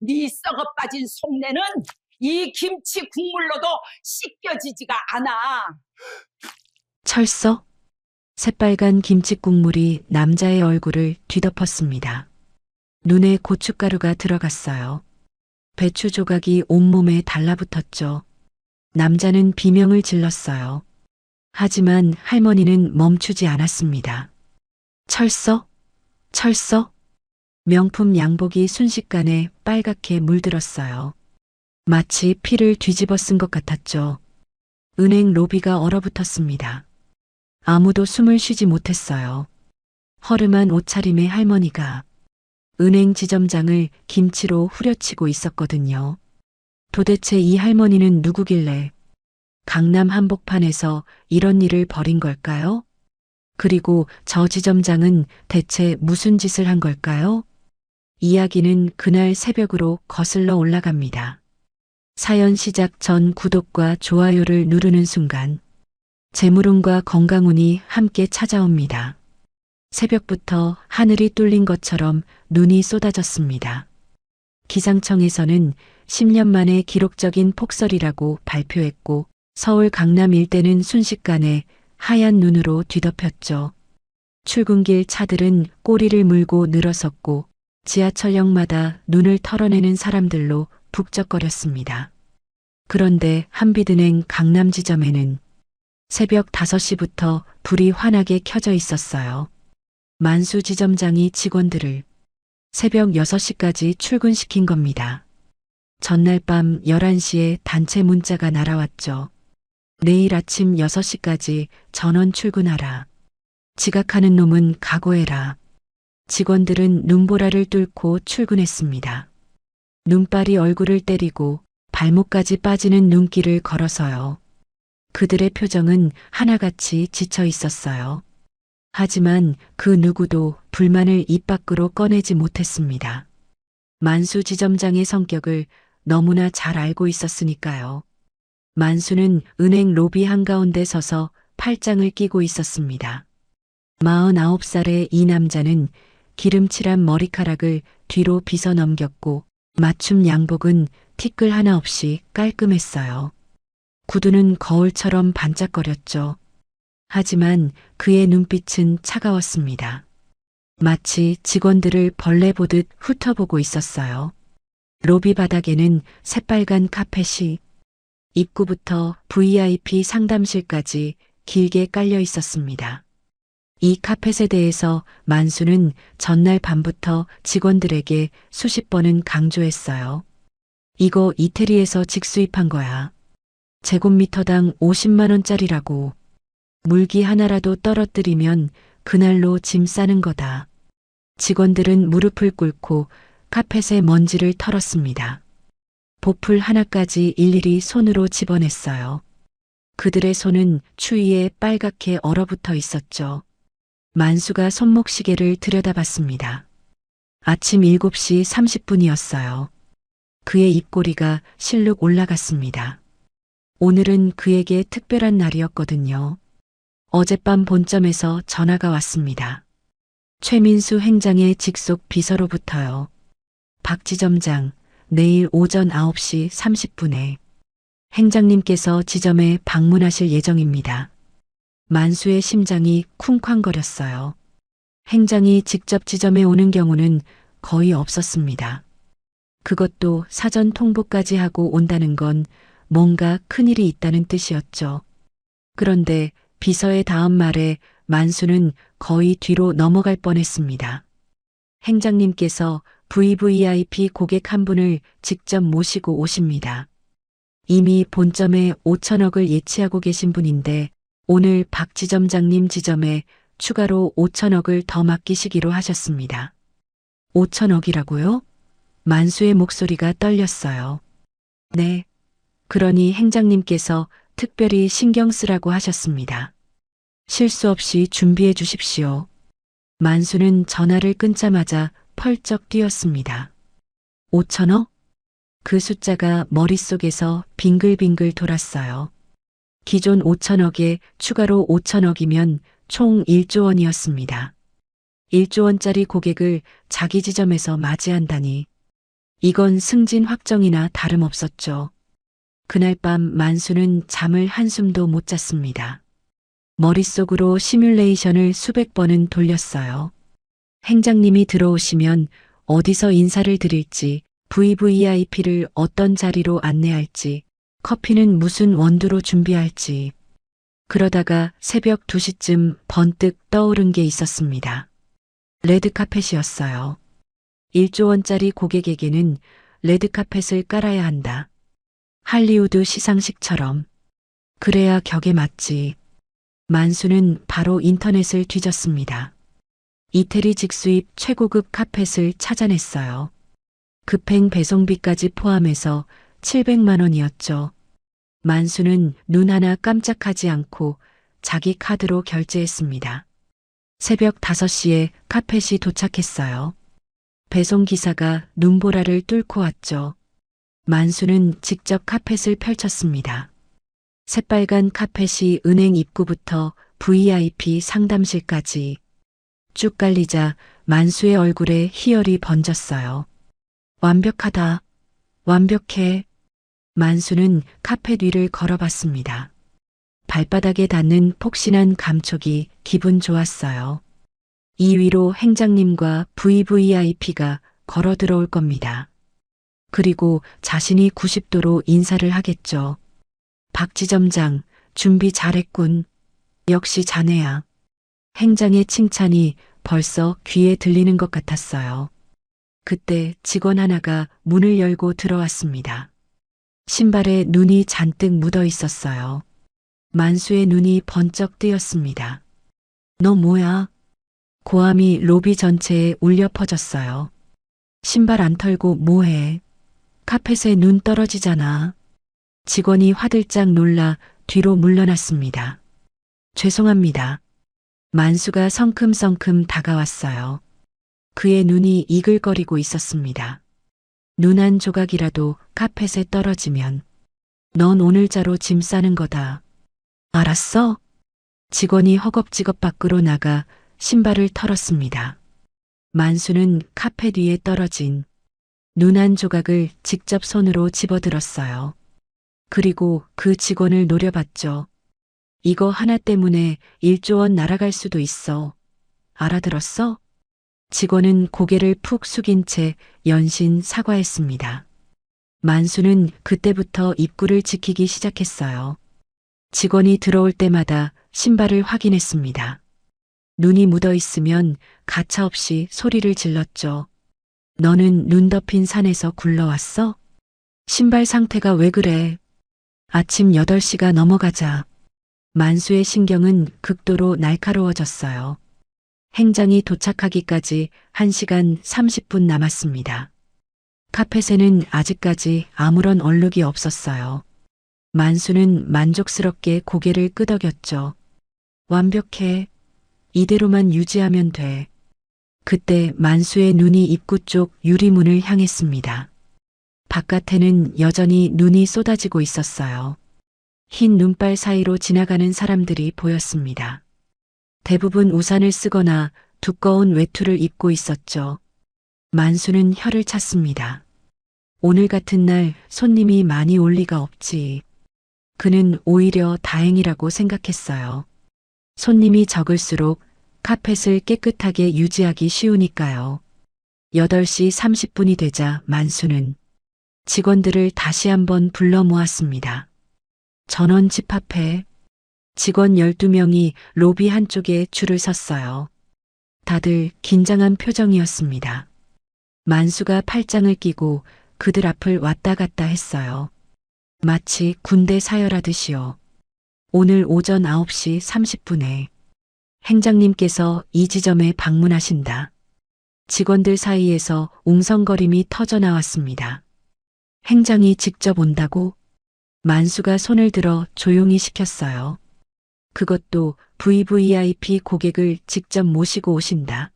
네 썩어 빠진 속내는 이 김치 국물로도 씻겨지지가 않아. 철썩? 새빨간 김치 국물이 남자의 얼굴을 뒤덮었습니다. 눈에 고춧가루가 들어갔어요. 배추 조각이 온몸에 달라붙었죠. 남자는 비명을 질렀어요. 하지만 할머니는 멈추지 않았습니다. 철썩? 철썩? 명품 양복이 순식간에 빨갛게 물들었어요. 마치 피를 뒤집어 쓴 것 같았죠. 은행 로비가 얼어붙었습니다. 아무도 숨을 쉬지 못했어요. 허름한 옷차림의 할머니가 은행 지점장을 김치로 후려치고 있었거든요. 도대체 이 할머니는 누구길래 강남 한복판에서 이런 일을 벌인 걸까요? 그리고 저 지점장은 대체 무슨 짓을 한 걸까요? 이야기는 그날 새벽으로 거슬러 올라갑니다. 사연 시작 전 구독과 좋아요를 누르는 순간 재물운과 건강운이 함께 찾아옵니다. 새벽부터 하늘이 뚫린 것처럼 눈이 쏟아졌습니다. 기상청에서는 10년 만에 기록적인 폭설이라고 발표했고 서울 강남 일대는 순식간에 하얀 눈으로 뒤덮였죠. 출근길 차들은 꼬리를 물고 늘어섰고 지하철역마다 눈을 털어내는 사람들로 북적거렸습니다. 그런데 한빛은행 강남 지점에는 새벽 5시부터 불이 환하게 켜져 있었어요. 만수 지점장이 직원들을 새벽 6시까지 출근시킨 겁니다. 전날 밤 11시에 단체 문자가 날아왔죠. 내일 아침 6시까지 전원 출근하라. 지각하는 놈은 각오해라. 직원들은 눈보라를 뚫고 출근했습니다. 눈발이 얼굴을 때리고 발목까지 빠지는 눈길을 걸어서요. 그들의 표정은 하나같이 지쳐 있었어요. 하지만 그 누구도 불만을 입 밖으로 꺼내지 못했습니다. 만수 지점장의 성격을 너무나 잘 알고 있었으니까요. 만수는 은행 로비 한가운데 서서 팔짱을 끼고 있었습니다. 49살의 이 남자는 기름칠한 머리카락을 뒤로 빗어 넘겼고 맞춤 양복은 티끌 하나 없이 깔끔했어요. 구두는 거울처럼 반짝거렸죠. 하지만 그의 눈빛은 차가웠습니다. 마치 직원들을 벌레 보듯 훑어보고 있었어요. 로비 바닥에는 새빨간 카펫이 입구부터 VIP 상담실까지 길게 깔려 있었습니다. 이 카펫에 대해서 만수는 전날 밤부터 직원들에게 수십 번은 강조했어요. 이거 이태리에서 직수입한 거야. 제곱미터당 50만 원짜리라고. 물기 하나라도 떨어뜨리면 그날로 짐 싸는 거다. 직원들은 무릎을 꿇고 카펫의 먼지를 털었습니다. 보풀 하나까지 일일이 손으로 집어냈어요. 그들의 손은 추위에 빨갛게 얼어붙어 있었죠. 만수가 손목시계를 들여다봤습니다. 아침 7시 30분이었어요. 그의 입꼬리가 실룩 올라갔습니다. 오늘은 그에게 특별한 날이었거든요. 어젯밤 본점에서 전화가 왔습니다. 최민수 행장의 직속 비서로부터요. 박 지점장, 내일 오전 9시 30분에 행장님께서 지점에 방문하실 예정입니다. 만수의 심장이 쿵쾅거렸어요. 행장이 직접 지점에 오는 경우는 거의 없었습니다. 그것도 사전 통보까지 하고 온다는 건 뭔가 큰일이 있다는 뜻이었죠. 그런데 비서의 다음 말에 만수는 거의 뒤로 넘어갈 뻔했습니다. 행장님께서 VVIP 고객 한 분을 직접 모시고 오십니다. 이미 본점에 5천억을 예치하고 계신 분인데 오늘 박 지점장님 지점에 추가로 5천억을 더 맡기시기로 하셨습니다. 5천억이라고요? 만수의 목소리가 떨렸어요. 네. 그러니 행장님께서 특별히 신경 쓰라고 하셨습니다. 실수 없이 준비해 주십시오. 만수는 전화를 끊자마자 펄쩍 뛰었습니다. 5천억? 그 숫자가 머릿속에서 빙글빙글 돌았어요. 기존 5천억에 추가로 5천억이면 총 1조 원이었습니다. 1조 원짜리 고객을 자기 지점에서 맞이한다니. 이건 승진 확정이나 다름없었죠. 그날 밤 만수는 잠을 한숨도 못 잤습니다. 머릿속으로 시뮬레이션을 수백 번은 돌렸어요. 행장님이 들어오시면 어디서 인사를 드릴지, VVIP를 어떤 자리로 안내할지, 커피는 무슨 원두로 준비할지. 그러다가 새벽 2시쯤 번뜩 떠오른 게 있었습니다. 레드카펫이었어요. 1조 원짜리 고객에게는 레드카펫을 깔아야 한다. 할리우드 시상식처럼. 그래야 격에 맞지. 만수는 바로 인터넷을 뒤졌습니다. 이태리 직수입 최고급 카펫을 찾아냈어요. 급행 배송비까지 포함해서 700만 원이었죠. 만수는 눈 하나 깜짝하지 않고 자기 카드로 결제했습니다. 새벽 5시에 카펫이 도착했어요. 배송기사가 눈보라를 뚫고 왔죠. 만수는 직접 카펫을 펼쳤습니다. 새빨간 카펫이 은행 입구부터 VIP 상담실까지 쭉 깔리자 만수의 얼굴에 희열이 번졌어요. 완벽하다. 완벽해. 만수는 카펫 위를 걸어봤습니다. 발바닥에 닿는 폭신한 감촉이 기분 좋았어요. 이 위로 행장님과 VVIP가 걸어 들어올 겁니다. 그리고 자신이 90도로 인사를 하겠죠. 박지점장, 준비 잘했군. 역시 자네야. 행장의 칭찬이 벌써 귀에 들리는 것 같았어요. 그때 직원 하나가 문을 열고 들어왔습니다. 신발에 눈이 잔뜩 묻어 있었어요. 만수의 눈이 번쩍 뜨였습니다. 너 뭐야? 고함이 로비 전체에 울려 퍼졌어요. 신발 안 털고 뭐해? 카펫에 눈 떨어지잖아. 직원이 화들짝 놀라 뒤로 물러났습니다. 죄송합니다. 만수가 성큼성큼 다가왔어요. 그의 눈이 이글거리고 있었습니다. 눈 한 조각이라도 카펫에 떨어지면 넌 오늘자로 짐 싸는 거다. 알았어? 직원이 허겁지겁 밖으로 나가 신발을 털었습니다. 만수는 카펫 위에 떨어진 눈 한 조각을 직접 손으로 집어들었어요. 그리고 그 직원을 노려봤죠. 이거 하나 때문에 1조 원 날아갈 수도 있어. 알아들었어? 직원은 고개를 푹 숙인 채 연신 사과했습니다. 만수는 그때부터 입구를 지키기 시작했어요. 직원이 들어올 때마다 신발을 확인했습니다. 눈이 묻어 있으면 가차없이 소리를 질렀죠. 너는 눈 덮인 산에서 굴러왔어? 신발 상태가 왜 그래? 아침 8시가 넘어가자. 만수의 신경은 극도로 날카로워졌어요. 행장이 도착하기까지 1시간 30분 남았습니다. 카펫에는 아직까지 아무런 얼룩이 없었어요. 만수는 만족스럽게 고개를 끄덕였죠. 완벽해. 이대로만 유지하면 돼. 그때 만수의 눈이 입구 쪽 유리문을 향했습니다. 바깥에는 여전히 눈이 쏟아지고 있었어요. 흰 눈발 사이로 지나가는 사람들이 보였습니다. 대부분 우산을 쓰거나 두꺼운 외투를 입고 있었죠. 만수는 혀를 찼습니다. 오늘 같은 날 손님이 많이 올 리가 없지. 그는 오히려 다행이라고 생각했어요. 손님이 적을수록 카펫을 깨끗하게 유지하기 쉬우니까요. 8시 30분이 되자 만수는 직원들을 다시 한번 불러 모았습니다. 전원 집합해. 직원 12명이 로비 한쪽에 줄을 섰어요. 다들 긴장한 표정이었습니다. 만수가 팔짱을 끼고 그들 앞을 왔다 갔다 했어요. 마치 군대 사열하듯이요. 오늘 오전 9시 30분에 행장님께서 이 지점에 방문하신다. 직원들 사이에서 웅성거림이 터져 나왔습니다. 행장이 직접 온다고? 만수가 손을 들어 조용히 시켰어요. 그것도 VVIP 고객을 직접 모시고 오신다.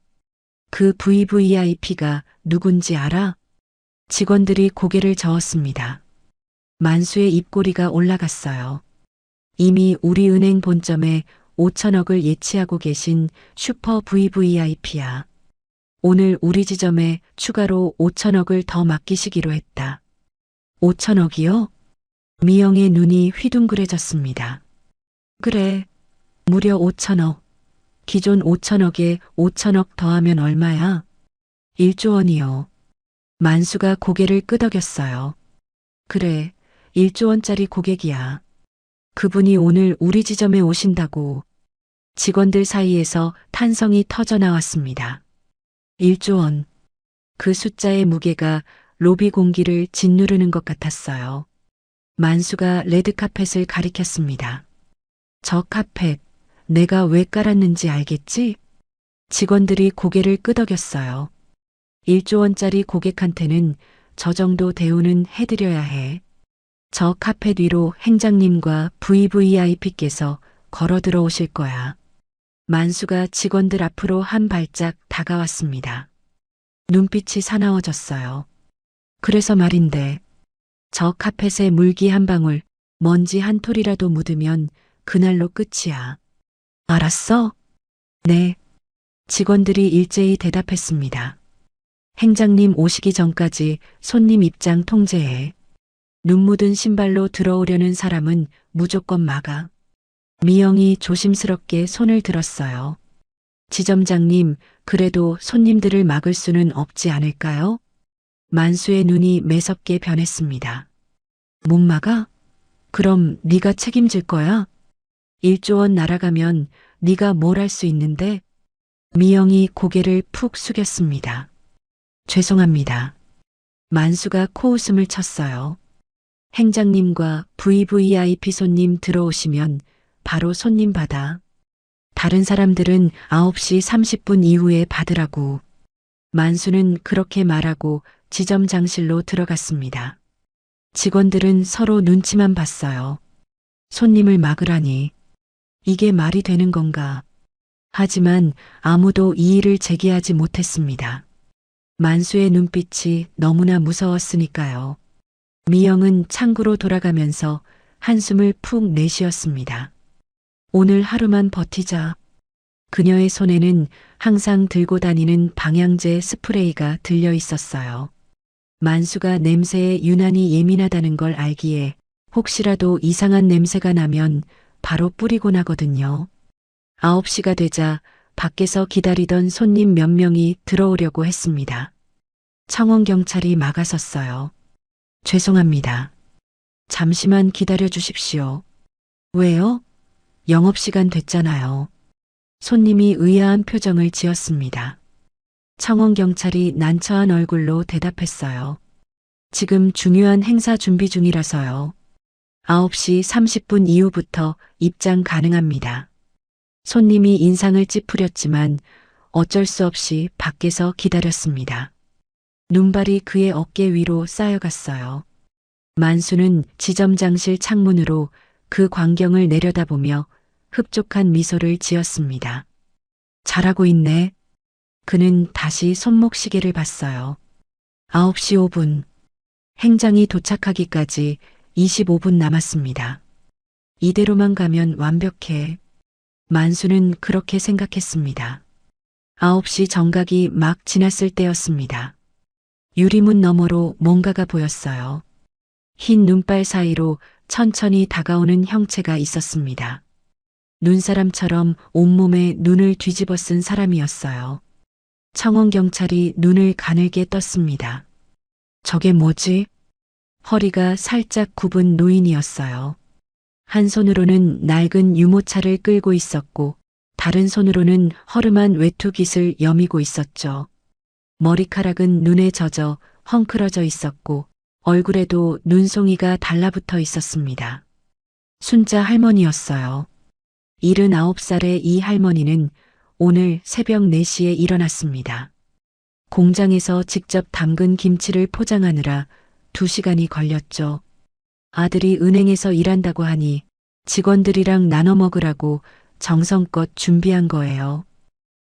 그 VVIP가 누군지 알아? 직원들이 고개를 저었습니다. 만수의 입꼬리가 올라갔어요. 이미 우리은행 본점에 5천억을 예치하고 계신 슈퍼 VVIP야. 오늘 우리 지점에 추가로 5천억을 더 맡기시기로 했다. 5천억이요? 미영의 눈이 휘둥그레졌습니다. 그래, 무려 5천억. 기존 5천억에 5천억 더하면 얼마야? 1조 원이요. 만수가 고개를 끄덕였어요. 그래, 1조 원짜리 고객이야. 그분이 오늘 우리 지점에 오신다고. 직원들 사이에서 탄성이 터져 나왔습니다. 1조 원. 그 숫자의 무게가 로비 공기를 짓누르는 것 같았어요. 만수가 레드카펫을 가리켰습니다. 저 카펫, 내가 왜 깔았는지 알겠지? 직원들이 고개를 끄덕였어요. 1조 원짜리 고객한테는 저 정도 대우는 해드려야 해. 저 카펫 위로 행장님과 VVIP께서 걸어 들어오실 거야. 만수가 직원들 앞으로 한 발짝 다가왔습니다. 눈빛이 사나워졌어요. 그래서 말인데, 저 카펫에 물기 한 방울, 먼지 한 톨이라도 묻으면 그날로 끝이야. 알았어? 네. 직원들이 일제히 대답했습니다. 행장님 오시기 전까지 손님 입장 통제해. 눈 묻은 신발로 들어오려는 사람은 무조건 막아. 미영이 조심스럽게 손을 들었어요. 지점장님, 그래도 손님들을 막을 수는 없지 않을까요? 만수의 눈이 매섭게 변했습니다. 못 막아? 그럼 네가 책임질 거야? 1조 원 날아가면 네가 뭘 할 수 있는데? 미영이 고개를 푹 숙였습니다. 죄송합니다. 만수가 코웃음을 쳤어요. 행장님과 VVIP 손님 들어오시면 바로 손님 받아. 다른 사람들은 9시 30분 이후에 받으라고. 만수는 그렇게 말하고 지점장실로 들어갔습니다. 직원들은 서로 눈치만 봤어요. 손님을 막으라니. 이게 말이 되는 건가? 하지만 아무도 이의를 제기하지 못했습니다. 만수의 눈빛이 너무나 무서웠으니까요. 미영은 창구로 돌아가면서 한숨을 푹 내쉬었습니다. 오늘 하루만 버티자. 그녀의 손에는 항상 들고 다니는 방향제 스프레이가 들려 있었어요. 만수가 냄새에 유난히 예민하다는 걸 알기에 혹시라도 이상한 냄새가 나면 바로 뿌리고 나거든요. 9시가 되자 밖에서 기다리던 손님 몇 명이 들어오려고 했습니다. 청원경찰이 막아섰어요. 죄송합니다. 잠시만 기다려 주십시오. 왜요? 영업시간 됐잖아요. 손님이 의아한 표정을 지었습니다. 청원경찰이 난처한 얼굴로 대답했어요. 지금 중요한 행사 준비 중이라서요. 9시 30분 이후부터 입장 가능합니다. 손님이 인상을 찌푸렸지만 어쩔 수 없이 밖에서 기다렸습니다. 눈발이 그의 어깨 위로 쌓여갔어요. 만수는 지점장실 창문으로 그 광경을 내려다보며 흡족한 미소를 지었습니다. 잘하고 있네. 그는 다시 손목시계를 봤어요. 9시 5분. 행장이 도착하기까지 25분 남았습니다. 이대로만 가면 완벽해. 만수는 그렇게 생각했습니다. 9시 정각이 막 지났을 때였습니다. 유리문 너머로 뭔가가 보였어요. 흰 눈발 사이로 천천히 다가오는 형체가 있었습니다. 눈사람처럼 온몸에 눈을 뒤집어 쓴 사람이었어요. 청원경찰이 눈을 가늘게 떴습니다. 저게 뭐지? 허리가 살짝 굽은 노인이었어요. 한 손으로는 낡은 유모차를 끌고 있었고 다른 손으로는 허름한 외투깃을 여미고 있었죠. 머리카락은 눈에 젖어 헝클어져 있었고 얼굴에도 눈송이가 달라붙어 있었습니다. 순자 할머니였어요. 79살의 이 할머니는 오늘 새벽 4시에 일어났습니다. 공장에서 직접 담근 김치를 포장하느라 2시간이 걸렸죠. 아들이 은행에서 일한다고 하니 직원들이랑 나눠 먹으라고 정성껏 준비한 거예요.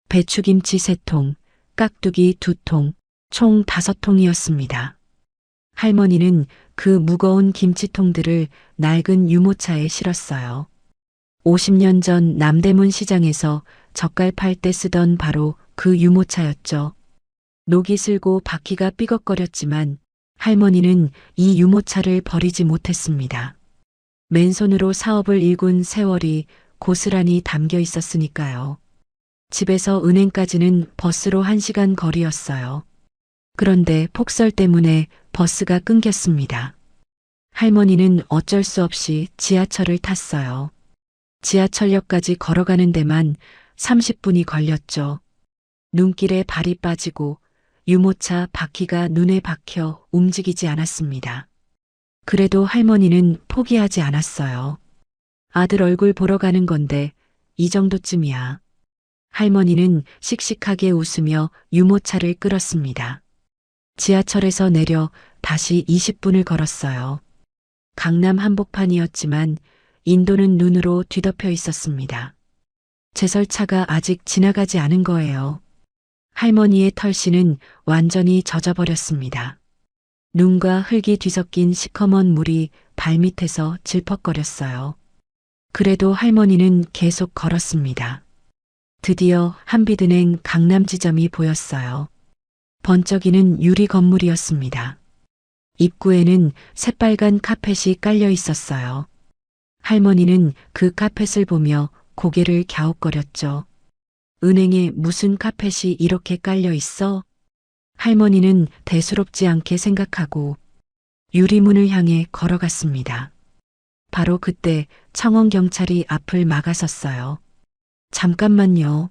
배추김치 3통, 깍두기 2통, 총 5통이었습니다. 할머니는 그 무거운 김치통들을 낡은 유모차에 실었어요. 50년 전 남대문 시장에서 젓갈 팔 때 쓰던 바로 그 유모차였죠. 녹이 슬고 바퀴가 삐걱거렸지만 할머니는 이 유모차를 버리지 못했습니다. 맨손으로 사업을 일군 세월이 고스란히 담겨 있었으니까요. 집에서 은행까지는 버스로 1시간 거리였어요. 그런데 폭설 때문에 버스가 끊겼습니다. 할머니는 어쩔 수 없이 지하철을 탔어요. 지하철역까지 걸어가는 데만 30분이 걸렸죠. 눈길에 발이 빠지고 유모차 바퀴가 눈에 박혀 움직이지 않았습니다. 그래도 할머니는 포기하지 않았어요. 아들 얼굴 보러 가는 건데 이 정도쯤이야. 할머니는 씩씩하게 웃으며 유모차를 끌었습니다. 지하철에서 내려 다시 20분을 걸었어요. 강남 한복판이었지만 인도는 눈으로 뒤덮여 있었습니다. 제설차가 아직 지나가지 않은 거예요. 할머니의 털씨는 완전히 젖어버렸습니다. 눈과 흙이 뒤섞인 시커먼 물이 발밑에서 질퍽거렸어요. 그래도 할머니는 계속 걸었습니다. 드디어 한빛은행 강남 지점이 보였어요. 번쩍이는 유리 건물이었습니다. 입구에는 새빨간 카펫이 깔려 있었어요. 할머니는 그 카펫을 보며 고개를 갸웃거렸죠. 은행에 무슨 카펫이 이렇게 깔려 있어? 할머니는 대수롭지 않게 생각하고 유리문을 향해 걸어갔습니다. 바로 그때 청원경찰이 앞을 막아섰어요. 잠깐만요.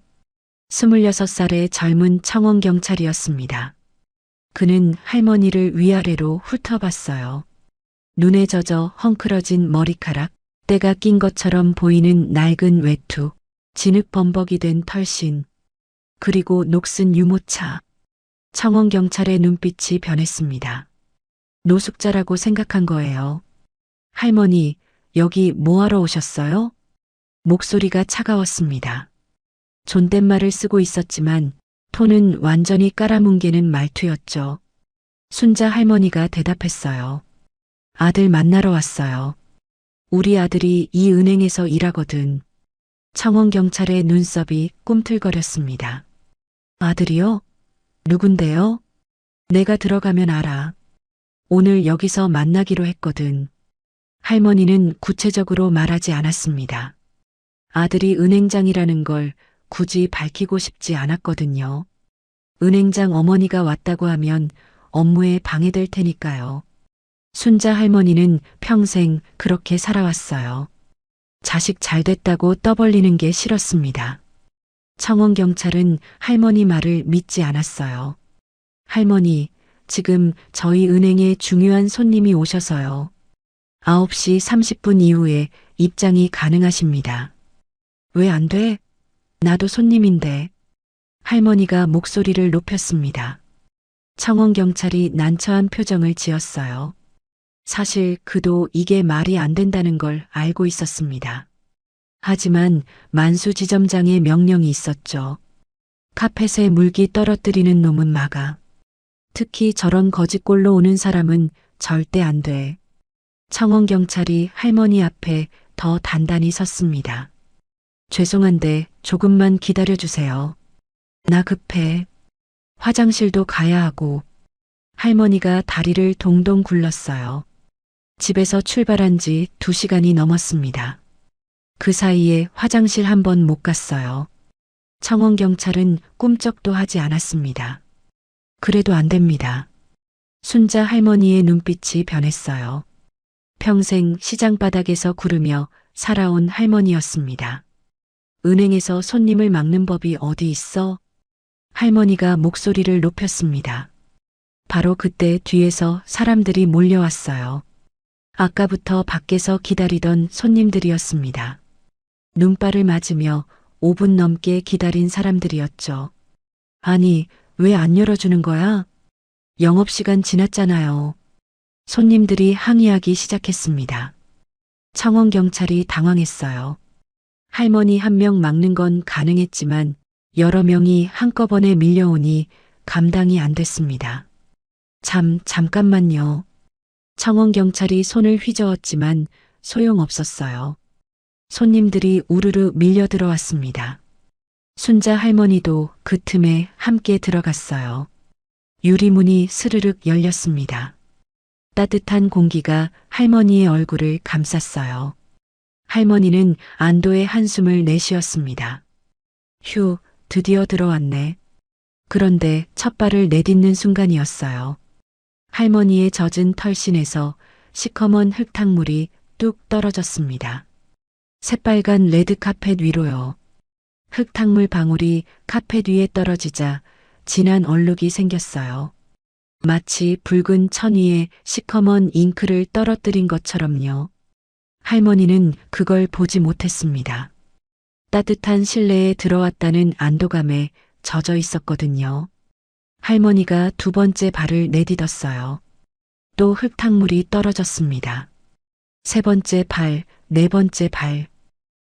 26살의 젊은 청원경찰이었습니다. 그는 할머니를 위아래로 훑어봤어요. 눈에 젖어 헝클어진 머리카락, 때가 낀 것처럼 보이는 낡은 외투, 진흙범벅이 된 털신, 그리고 녹슨 유모차. 청원경찰의 눈빛이 변했습니다. 노숙자라고 생각한 거예요. 할머니, 여기 뭐하러 오셨어요? 목소리가 차가웠습니다. 존댓말을 쓰고 있었지만 톤은 완전히 깔아뭉개는 말투였죠. 순자 할머니가 대답했어요. 아들 만나러 왔어요. 우리 아들이 이 은행에서 일하거든. 청원경찰의 눈썹이 꿈틀거렸습니다. 아들이요? 누군데요? 내가 들어가면 알아. 오늘 여기서 만나기로 했거든. 할머니는 구체적으로 말하지 않았습니다. 아들이 은행장이라는 걸 굳이 밝히고 싶지 않았거든요. 은행장 어머니가 왔다고 하면 업무에 방해될 테니까요. 순자 할머니는 평생 그렇게 살아왔어요. 자식 잘 됐다고 떠벌리는 게 싫었습니다. 청원경찰은 할머니 말을 믿지 않았어요. 할머니, 지금 저희 은행에 중요한 손님이 오셔서요. 9시 30분 이후에 입장이 가능하십니다. 왜 안 돼? 나도 손님인데. 할머니가 목소리를 높였습니다. 청원경찰이 난처한 표정을 지었어요. 사실 그도 이게 말이 안 된다는 걸 알고 있었습니다. 하지만 만수 지점장의 명령이 있었죠. 카펫에 물기 떨어뜨리는 놈은 막아. 특히 저런 거짓골로 오는 사람은 절대 안 돼. 청원경찰이 할머니 앞에 더 단단히 섰습니다. 죄송한데 조금만 기다려주세요. 나 급해. 화장실도 가야 하고. 할머니가 다리를 동동 굴렀어요. 집에서 출발한 지 2시간이 넘었습니다. 그 사이에 화장실 한 번 못 갔어요. 청원경찰은 꿈쩍도 하지 않았습니다. 그래도 안 됩니다. 순자 할머니의 눈빛이 변했어요. 평생 시장 바닥에서 구르며 살아온 할머니였습니다. 은행에서 손님을 막는 법이 어디 있어? 할머니가 목소리를 높였습니다. 바로 그때 뒤에서 사람들이 몰려왔어요. 아까부터 밖에서 기다리던 손님들이었습니다. 눈발을 맞으며 5분 넘게 기다린 사람들이었죠. 아니, 왜 안 열어주는 거야? 영업시간 지났잖아요. 손님들이 항의하기 시작했습니다. 청원경찰이 당황했어요. 할머니 한 명 막는 건 가능했지만 여러 명이 한꺼번에 밀려오니 감당이 안 됐습니다. 잠깐만요. 청원경찰이 손을 휘저었지만 소용없었어요. 손님들이 우르르 밀려 들어왔습니다. 순자 할머니도 그 틈에 함께 들어갔어요. 유리문이 스르륵 열렸습니다. 따뜻한 공기가 할머니의 얼굴을 감쌌어요. 할머니는 안도의 한숨을 내쉬었습니다. 휴, 드디어 들어왔네. 그런데 첫 발을 내딛는 순간이었어요. 할머니의 젖은 털신에서 시커먼 흙탕물이 뚝 떨어졌습니다. 새빨간 레드카펫 위로요. 흙탕물 방울이 카펫 위에 떨어지자 진한 얼룩이 생겼어요. 마치 붉은 천 위에 시커먼 잉크를 떨어뜨린 것처럼요. 할머니는 그걸 보지 못했습니다. 따뜻한 실내에 들어왔다는 안도감에 젖어 있었거든요. 할머니가 두 번째 발을 내딛었어요. 또 흙탕물이 떨어졌습니다. 세 번째 발, 네 번째 발.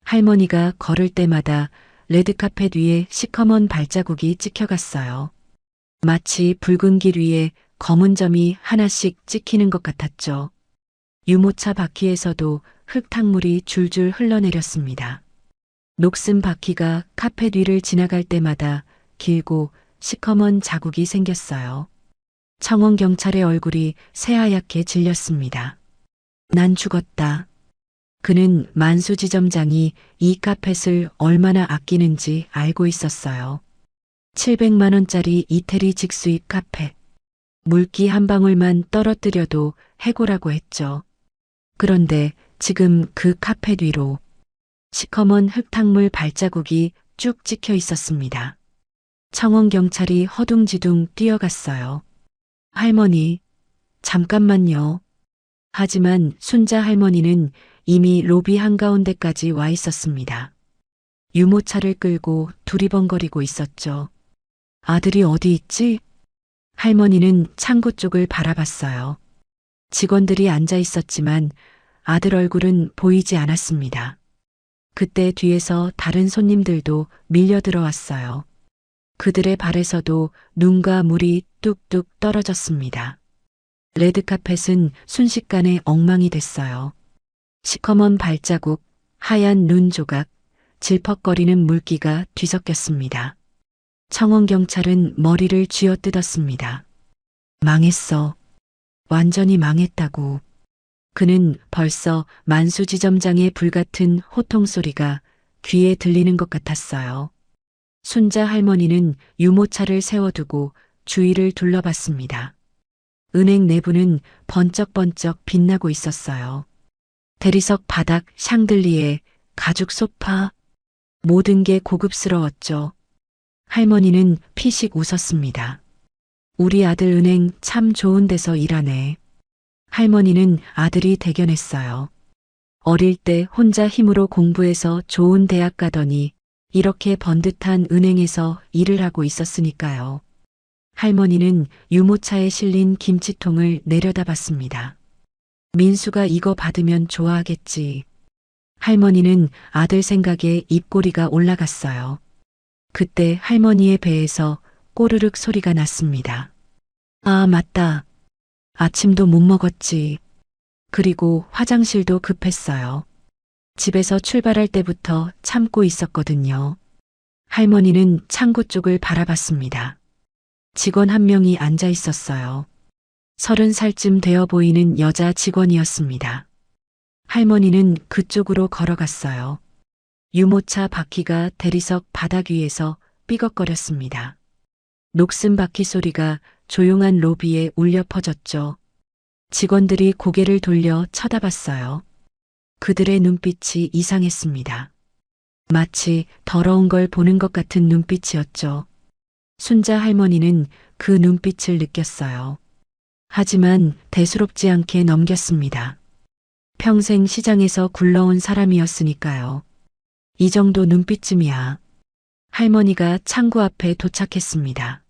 할머니가 걸을 때마다 레드카펫 위에 시커먼 발자국이 찍혀갔어요. 마치 붉은 길 위에 검은 점이 하나씩 찍히는 것 같았죠. 유모차 바퀴에서도 흙탕물이 줄줄 흘러내렸습니다. 녹슨 바퀴가 카펫 위를 지나갈 때마다 길고 시커먼 자국이 생겼어요. 청원 경찰의 얼굴이 새하얗게 질렸습니다. 난 죽었다. 그는 만수 지점장이 이 카펫을 얼마나 아끼는지 알고 있었어요. 700만 원짜리 이태리 직수입 카펫. 물기 한 방울만 떨어뜨려도 해고라고 했죠. 그런데 지금 그 카펫 위로 시커먼 흙탕물 발자국이 쭉 찍혀 있었습니다. 청원 경찰이 허둥지둥 뛰어갔어요. 할머니, 잠깐만요. 하지만 순자 할머니는 이미 로비 한가운데까지 와 있었습니다. 유모차를 끌고 두리번거리고 있었죠. 아들이 어디 있지? 할머니는 창고 쪽을 바라봤어요. 직원들이 앉아 있었지만 아들 얼굴은 보이지 않았습니다. 그때 뒤에서 다른 손님들도 밀려 들어왔어요. 그들의 발에서도 눈과 물이 뚝뚝 떨어졌습니다. 레드카펫은 순식간에 엉망이 됐어요. 시커먼 발자국, 하얀 눈 조각, 질퍽거리는 물기가 뒤섞였습니다. 청원 경찰은 머리를 쥐어뜯었습니다. 망했어. 완전히 망했다고. 그는 벌써 만수 지점장의 불같은 호통 소리가 귀에 들리는 것 같았어요. 순자 할머니는 유모차를 세워두고 주위를 둘러봤습니다. 은행 내부는 번쩍번쩍 빛나고 있었어요. 대리석 바닥 샹들리에, 가죽 소파, 모든 게 고급스러웠죠. 할머니는 피식 웃었습니다. 우리 아들 은행 참 좋은 데서 일하네. 할머니는 아들이 대견했어요. 어릴 때 혼자 힘으로 공부해서 좋은 대학 가더니 이렇게 번듯한 은행에서 일을 하고 있었으니까요. 할머니는 유모차에 실린 김치통을 내려다봤습니다. 민수가 이거 받으면 좋아하겠지. 할머니는 아들 생각에 입꼬리가 올라갔어요. 그때 할머니의 배에서 꼬르륵 소리가 났습니다. 아, 맞다. 아침도 못 먹었지. 그리고 화장실도 급했어요. 집에서 출발할 때부터 참고 있었거든요. 할머니는 창고 쪽을 바라봤습니다. 직원 한 명이 앉아 있었어요. 30살쯤 되어 보이는 여자 직원이었습니다. 할머니는 그쪽으로 걸어갔어요. 유모차 바퀴가 대리석 바닥 위에서 삐걱거렸습니다. 녹슨 바퀴 소리가 조용한 로비에 울려 퍼졌죠. 직원들이 고개를 돌려 쳐다봤어요. 그들의 눈빛이 이상했습니다. 마치 더러운 걸 보는 것 같은 눈빛이었죠. 순자 할머니는 그 눈빛을 느꼈어요. 하지만 대수롭지 않게 넘겼습니다. 평생 시장에서 굴러온 사람이었으니까요. 이 정도 눈빛쯤이야. 할머니가 창구 앞에 도착했습니다.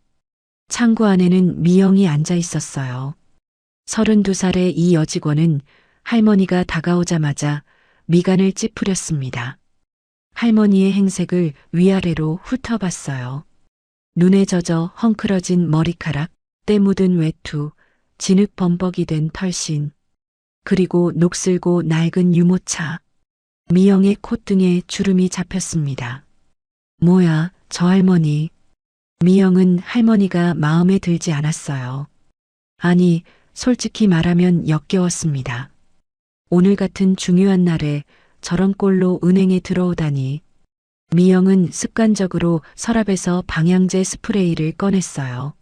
창구 안에는 미영이 앉아 있었어요. 32살의 이 여직원은 할머니가 다가오자마자 미간을 찌푸렸습니다. 할머니의 행색을 위아래로 훑어봤어요. 눈에 젖어 헝클어진 머리카락, 때 묻은 외투, 진흙 범벅이 된 털신, 그리고 녹슬고 낡은 유모차. 미영의 콧등에 주름이 잡혔습니다. 뭐야, 저 할머니. 미영은 할머니가 마음에 들지 않았어요. 아니, 솔직히 말하면 역겨웠습니다. 오늘 같은 중요한 날에 저런 꼴로 은행에 들어오다니. 미영은 습관적으로 서랍에서 방향제 스프레이를 꺼냈어요.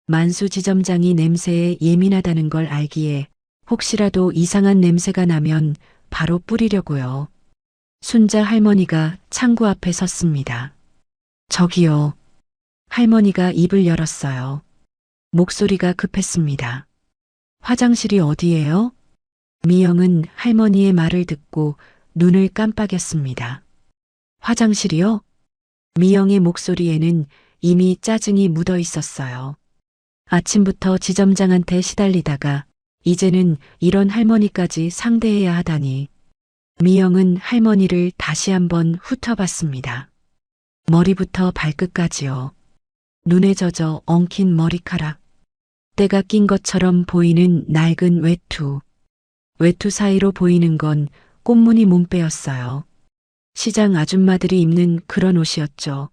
만수 지점장이 냄새에 예민하다는 걸 알기에 혹시라도 이상한 냄새가 나면 바로 뿌리려고요. 순자 할머니가 창구 앞에 섰습니다. 저기요. 할머니가 입을 열었어요. 목소리가 급했습니다. 화장실이 어디예요? 미영은 할머니의 말을 듣고 눈을 깜빡였습니다. 화장실이요? 미영의 목소리에는 이미 짜증이 묻어 있었어요. 아침부터 지점장한테 시달리다가 이제는 이런 할머니까지 상대해야 하다니. 미영은 할머니를 다시 한번 훑어봤습니다. 머리부터 발끝까지요. 눈에 젖어 엉킨 머리카락. 때가 낀 것처럼 보이는 낡은 외투. 외투 사이로 보이는 건 꽃무늬 몸빼였어요. 시장 아줌마들이 입는 그런 옷이었죠.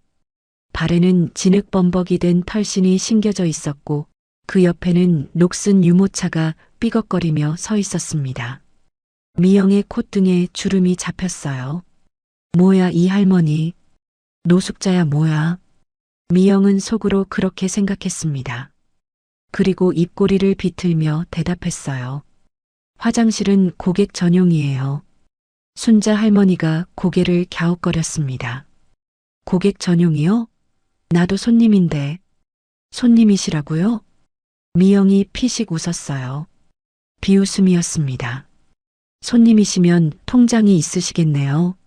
발에는 진흙범벅이 된 털신이 신겨져 있었고 그 옆에는 녹슨 유모차가 삐걱거리며 서 있었습니다. 미영의 콧등에 주름이 잡혔어요. 뭐야 이 할머니. 노숙자야 뭐야. 미영은 속으로 그렇게 생각했습니다. 그리고 입꼬리를 비틀며 대답했어요. 화장실은 고객 전용이에요. 순자 할머니가 고개를 갸웃거렸습니다. 고객 전용이요? 나도 손님인데. 손님이시라고요? 미영이 피식 웃었어요. 비웃음이었습니다. 손님이시면 통장이 있으시겠네요.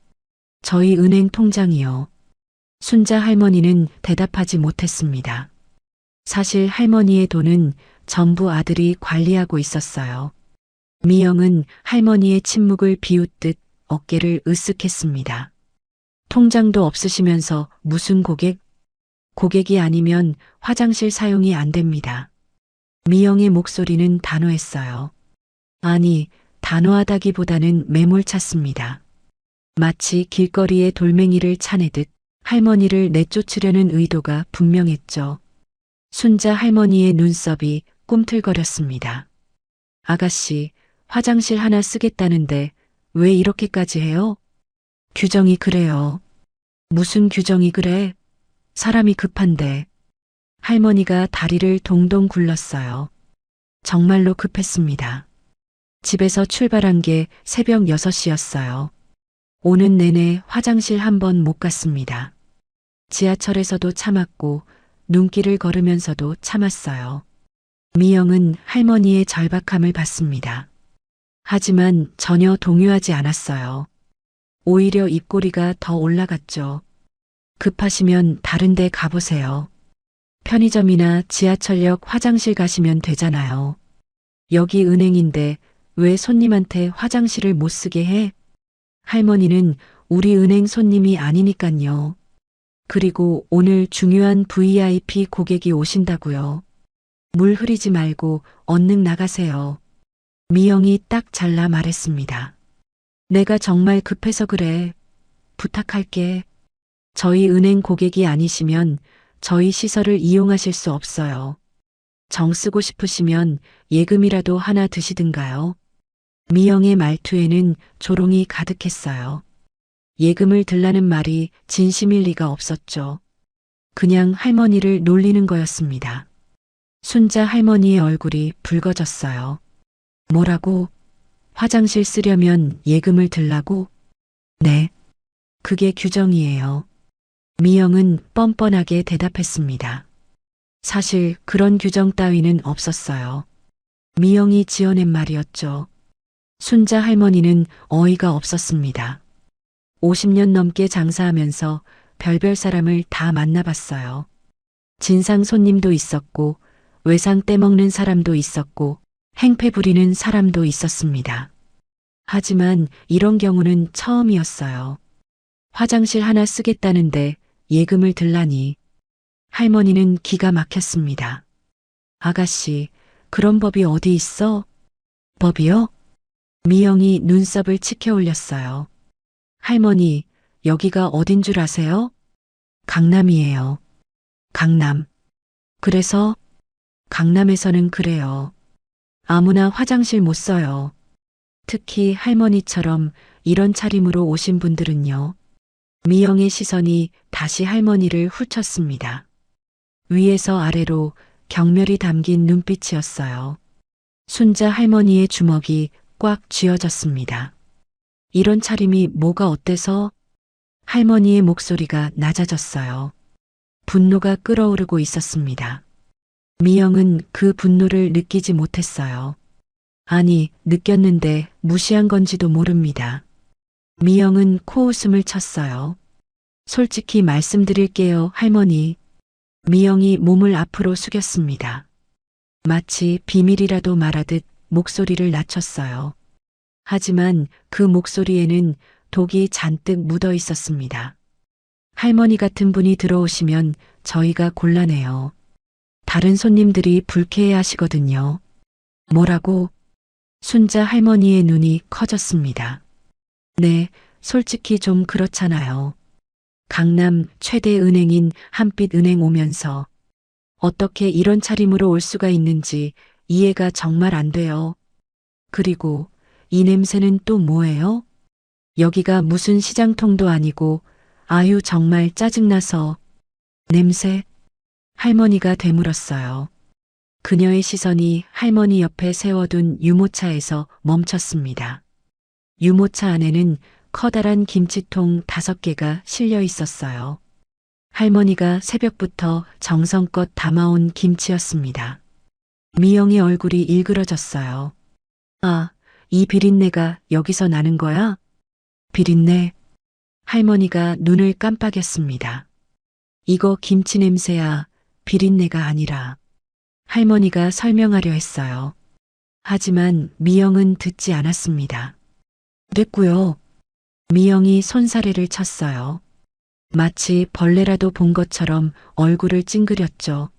저희 은행 통장이요. 순자 할머니는 대답하지 못했습니다. 사실 할머니의 돈은 전부 아들이 관리하고 있었어요. 미영은 할머니의 침묵을 비웃듯 어깨를 으쓱했습니다. 통장도 없으시면서 무슨 고객? 고객이 아니면 화장실 사용이 안 됩니다. 미영의 목소리는 단호했어요. 아니, 단호하다기보다는 매몰찼습니다. 마치 길거리에 돌멩이를 차내듯 할머니를 내쫓으려는 의도가 분명했죠. 순자 할머니의 눈썹이 꿈틀거렸습니다. 아가씨, 화장실 하나 쓰겠다는데 왜 이렇게까지 해요? 규정이 그래요. 무슨 규정이 그래? 사람이 급한데. 할머니가 다리를 동동 굴렀어요. 정말로 급했습니다. 집에서 출발한 게 새벽 6시였어요. 오는 내내 화장실 한 번 못 갔습니다. 지하철에서도 참았고 눈길을 걸으면서도 참았어요. 미영은 할머니의 절박함을 봤습니다. 하지만 전혀 동요하지 않았어요. 오히려 입꼬리가 더 올라갔죠. 급하시면 다른 데 가보세요. 편의점이나 지하철역 화장실 가시면 되잖아요. 여기 은행인데 왜 손님한테 화장실을 못 쓰게 해? 할머니는 우리 은행 손님이 아니니깐요. 그리고 오늘 중요한 VIP 고객이 오신다고요. 물 흐리지 말고 얼른 나가세요. 미영이 딱 잘라 말했습니다. 내가 정말 급해서 그래. 부탁할게. 저희 은행 고객이 아니시면 저희 시설을 이용하실 수 없어요. 정 쓰고 싶으시면 예금이라도 하나 드시든가요. 미영의 말투에는 조롱이 가득했어요. 예금을 들라는 말이 진심일 리가 없었죠. 그냥 할머니를 놀리는 거였습니다. 순자 할머니의 얼굴이 붉어졌어요. 뭐라고? 화장실 쓰려면 예금을 들라고? 네. 그게 규정이에요. 미영은 뻔뻔하게 대답했습니다. 사실 그런 규정 따위는 없었어요. 미영이 지어낸 말이었죠. 순자 할머니는 어이가 없었습니다. 50년 넘게 장사하면서 별별 사람을 다 만나봤어요. 진상 손님도 있었고 외상 떼먹는 사람도 있었고 행패 부리는 사람도 있었습니다. 하지만 이런 경우는 처음이었어요. 화장실 하나 쓰겠다는데 예금을 들라니. 할머니는 기가 막혔습니다. 아가씨, 그런 법이 어디 있어? 법이요? 미영이 눈썹을 치켜 올렸어요. 할머니, 여기가 어딘 줄 아세요? 강남이에요. 강남. 그래서 강남에서는 그래요. 아무나 화장실 못 써요. 특히 할머니처럼 이런 차림으로 오신 분들은요. 미영의 시선이 다시 할머니를 훑쳤습니다. 위에서 아래로 경멸이 담긴 눈빛이었어요. 순자 할머니의 주먹이 꽉 쥐어졌습니다. 이런 차림이 뭐가 어때서? 할머니의 목소리가 낮아졌어요. 분노가 끓어오르고 있었습니다. 미영은 그 분노를 느끼지 못했어요. 아니, 느꼈는데 무시한 건지도 모릅니다. 미영은 코웃음을 쳤어요. 솔직히 말씀드릴게요, 할머니. 미영이 몸을 앞으로 숙였습니다. 마치 비밀이라도 말하듯 목소리를 낮췄어요. 하지만 그 목소리에는 독이 잔뜩 묻어 있었습니다. 할머니 같은 분이 들어오시면 저희가 곤란해요. 다른 손님들이 불쾌해 하시거든요. 뭐라고? 순자 할머니의 눈이 커졌습니다. 네, 솔직히 좀 그렇잖아요. 강남 최대 은행인 한빛은행 오면서 어떻게 이런 차림으로 올 수가 있는지 이해가 정말 안 돼요. 그리고 이 냄새는 또 뭐예요? 여기가 무슨 시장통도 아니고 아유 정말 짜증나서. 냄새? 할머니가 되물었어요. 그녀의 시선이 할머니 옆에 세워둔 유모차에서 멈췄습니다. 유모차 안에는 커다란 김치통 5개가 실려 있었어요. 할머니가 새벽부터 정성껏 담아온 김치였습니다. 미영의 얼굴이 일그러졌어요. 아, 이 비린내가 여기서 나는 거야? 비린내? 할머니가 눈을 깜빡였습니다. 이거 김치 냄새야, 비린내가 아니라. 할머니가 설명하려 했어요. 하지만 미영은 듣지 않았습니다. 됐고요. 미영이 손사래를 쳤어요. 마치 벌레라도 본 것처럼 얼굴을 찡그렸죠.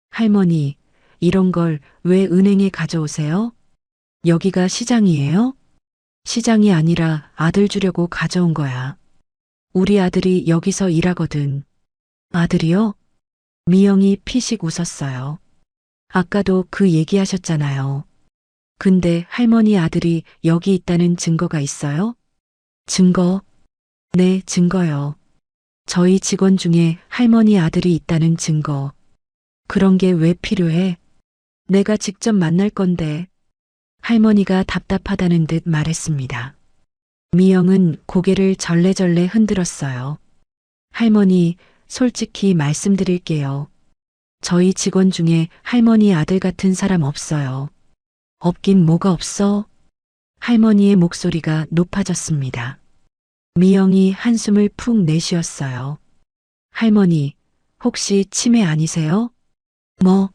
할머니, 이런 걸 왜 은행에 가져오세요? 여기가 시장이에요? 시장이 아니라 아들 주려고 가져온 거야. 우리 아들이 여기서 일하거든. 아들이요? 미영이 피식 웃었어요. 아까도 그 얘기하셨잖아요. 근데 할머니 아들이 여기 있다는 증거가 있어요? 증거? 네, 증거요. 저희 직원 중에 할머니 아들이 있다는 증거. 그런 게 왜 필요해? 내가 직접 만날 건데. 할머니가 답답하다는 듯 말했습니다. 미영은 고개를 절레절레 흔들었어요. 할머니, 솔직히 말씀드릴게요. 저희 직원 중에 할머니 아들 같은 사람 없어요. 없긴 뭐가 없어? 할머니의 목소리가 높아졌습니다. 미영이 한숨을 푹 내쉬었어요. 할머니, 혹시 치매 아니세요? 뭐?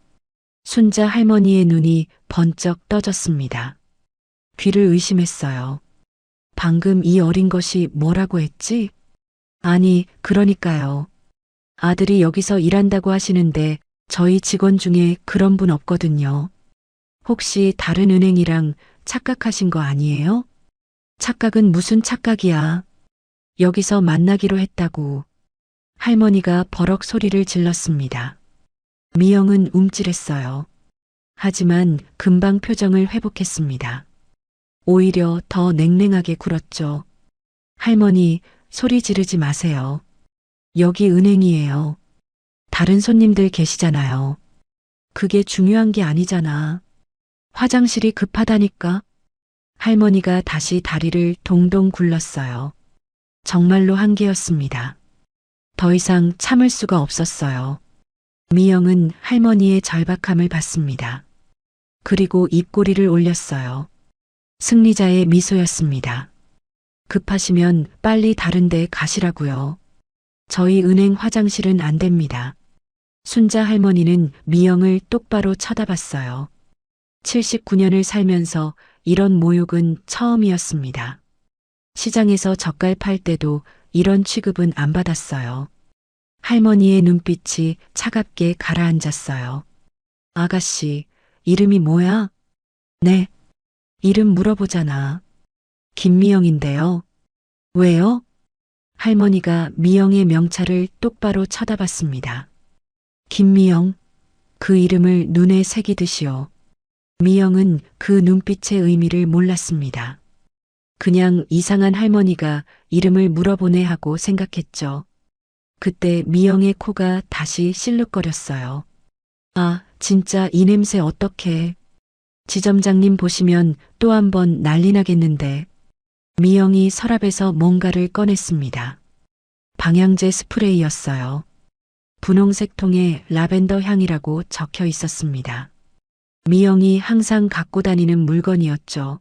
순자 할머니의 눈이 번쩍 떠졌습니다. 귀를 의심했어요. 방금 이 어린 것이 뭐라고 했지? 아니, 그러니까요. 아들이 여기서 일한다고 하시는데 저희 직원 중에 그런 분 없거든요. 혹시 다른 은행이랑 착각하신 거 아니에요? 착각은 무슨 착각이야. 여기서 만나기로 했다고. 할머니가 버럭 소리를 질렀습니다. 미영은 움찔했어요. 하지만 금방 표정을 회복했습니다. 오히려 더 냉랭하게 굴었죠. 할머니, 소리 지르지 마세요. 여기 은행이에요. 다른 손님들 계시잖아요. 그게 중요한 게 아니잖아. 화장실이 급하다니까. 할머니가 다시 다리를 동동 굴렀어요. 정말로 한계였습니다. 더 이상 참을 수가 없었어요. 미영은 할머니의 절박함을 봤습니다. 그리고 입꼬리를 올렸어요. 승리자의 미소였습니다. 급하시면 빨리 다른 데 가시라고요. 저희 은행 화장실은 안 됩니다. 순자 할머니는 미영을 똑바로 쳐다봤어요. 79년을 살면서 이런 모욕은 처음이었습니다. 시장에서 젓갈 팔 때도 이런 취급은 안 받았어요. 할머니의 눈빛이 차갑게 가라앉았어요. 아가씨, 이름이 뭐야? 네. 이름 물어보잖아. 김미영인데요. 왜요? 할머니가 미영의 명찰을 똑바로 쳐다봤습니다. 김미영, 그 이름을 눈에 새기듯이요. 미영은 그 눈빛의 의미를 몰랐습니다. 그냥 이상한 할머니가 이름을 물어보네 하고 생각했죠. 그때 미영의 코가 다시 실룩거렸어요. 아, 진짜 이 냄새 어떡해. 지점장님 보시면 또 한 번 난리 나겠는데. 미영이 서랍에서 뭔가를 꺼냈습니다. 방향제 스프레이였어요. 분홍색 통에 라벤더 향이라고 적혀 있었습니다. 미영이 항상 갖고 다니는 물건이었죠.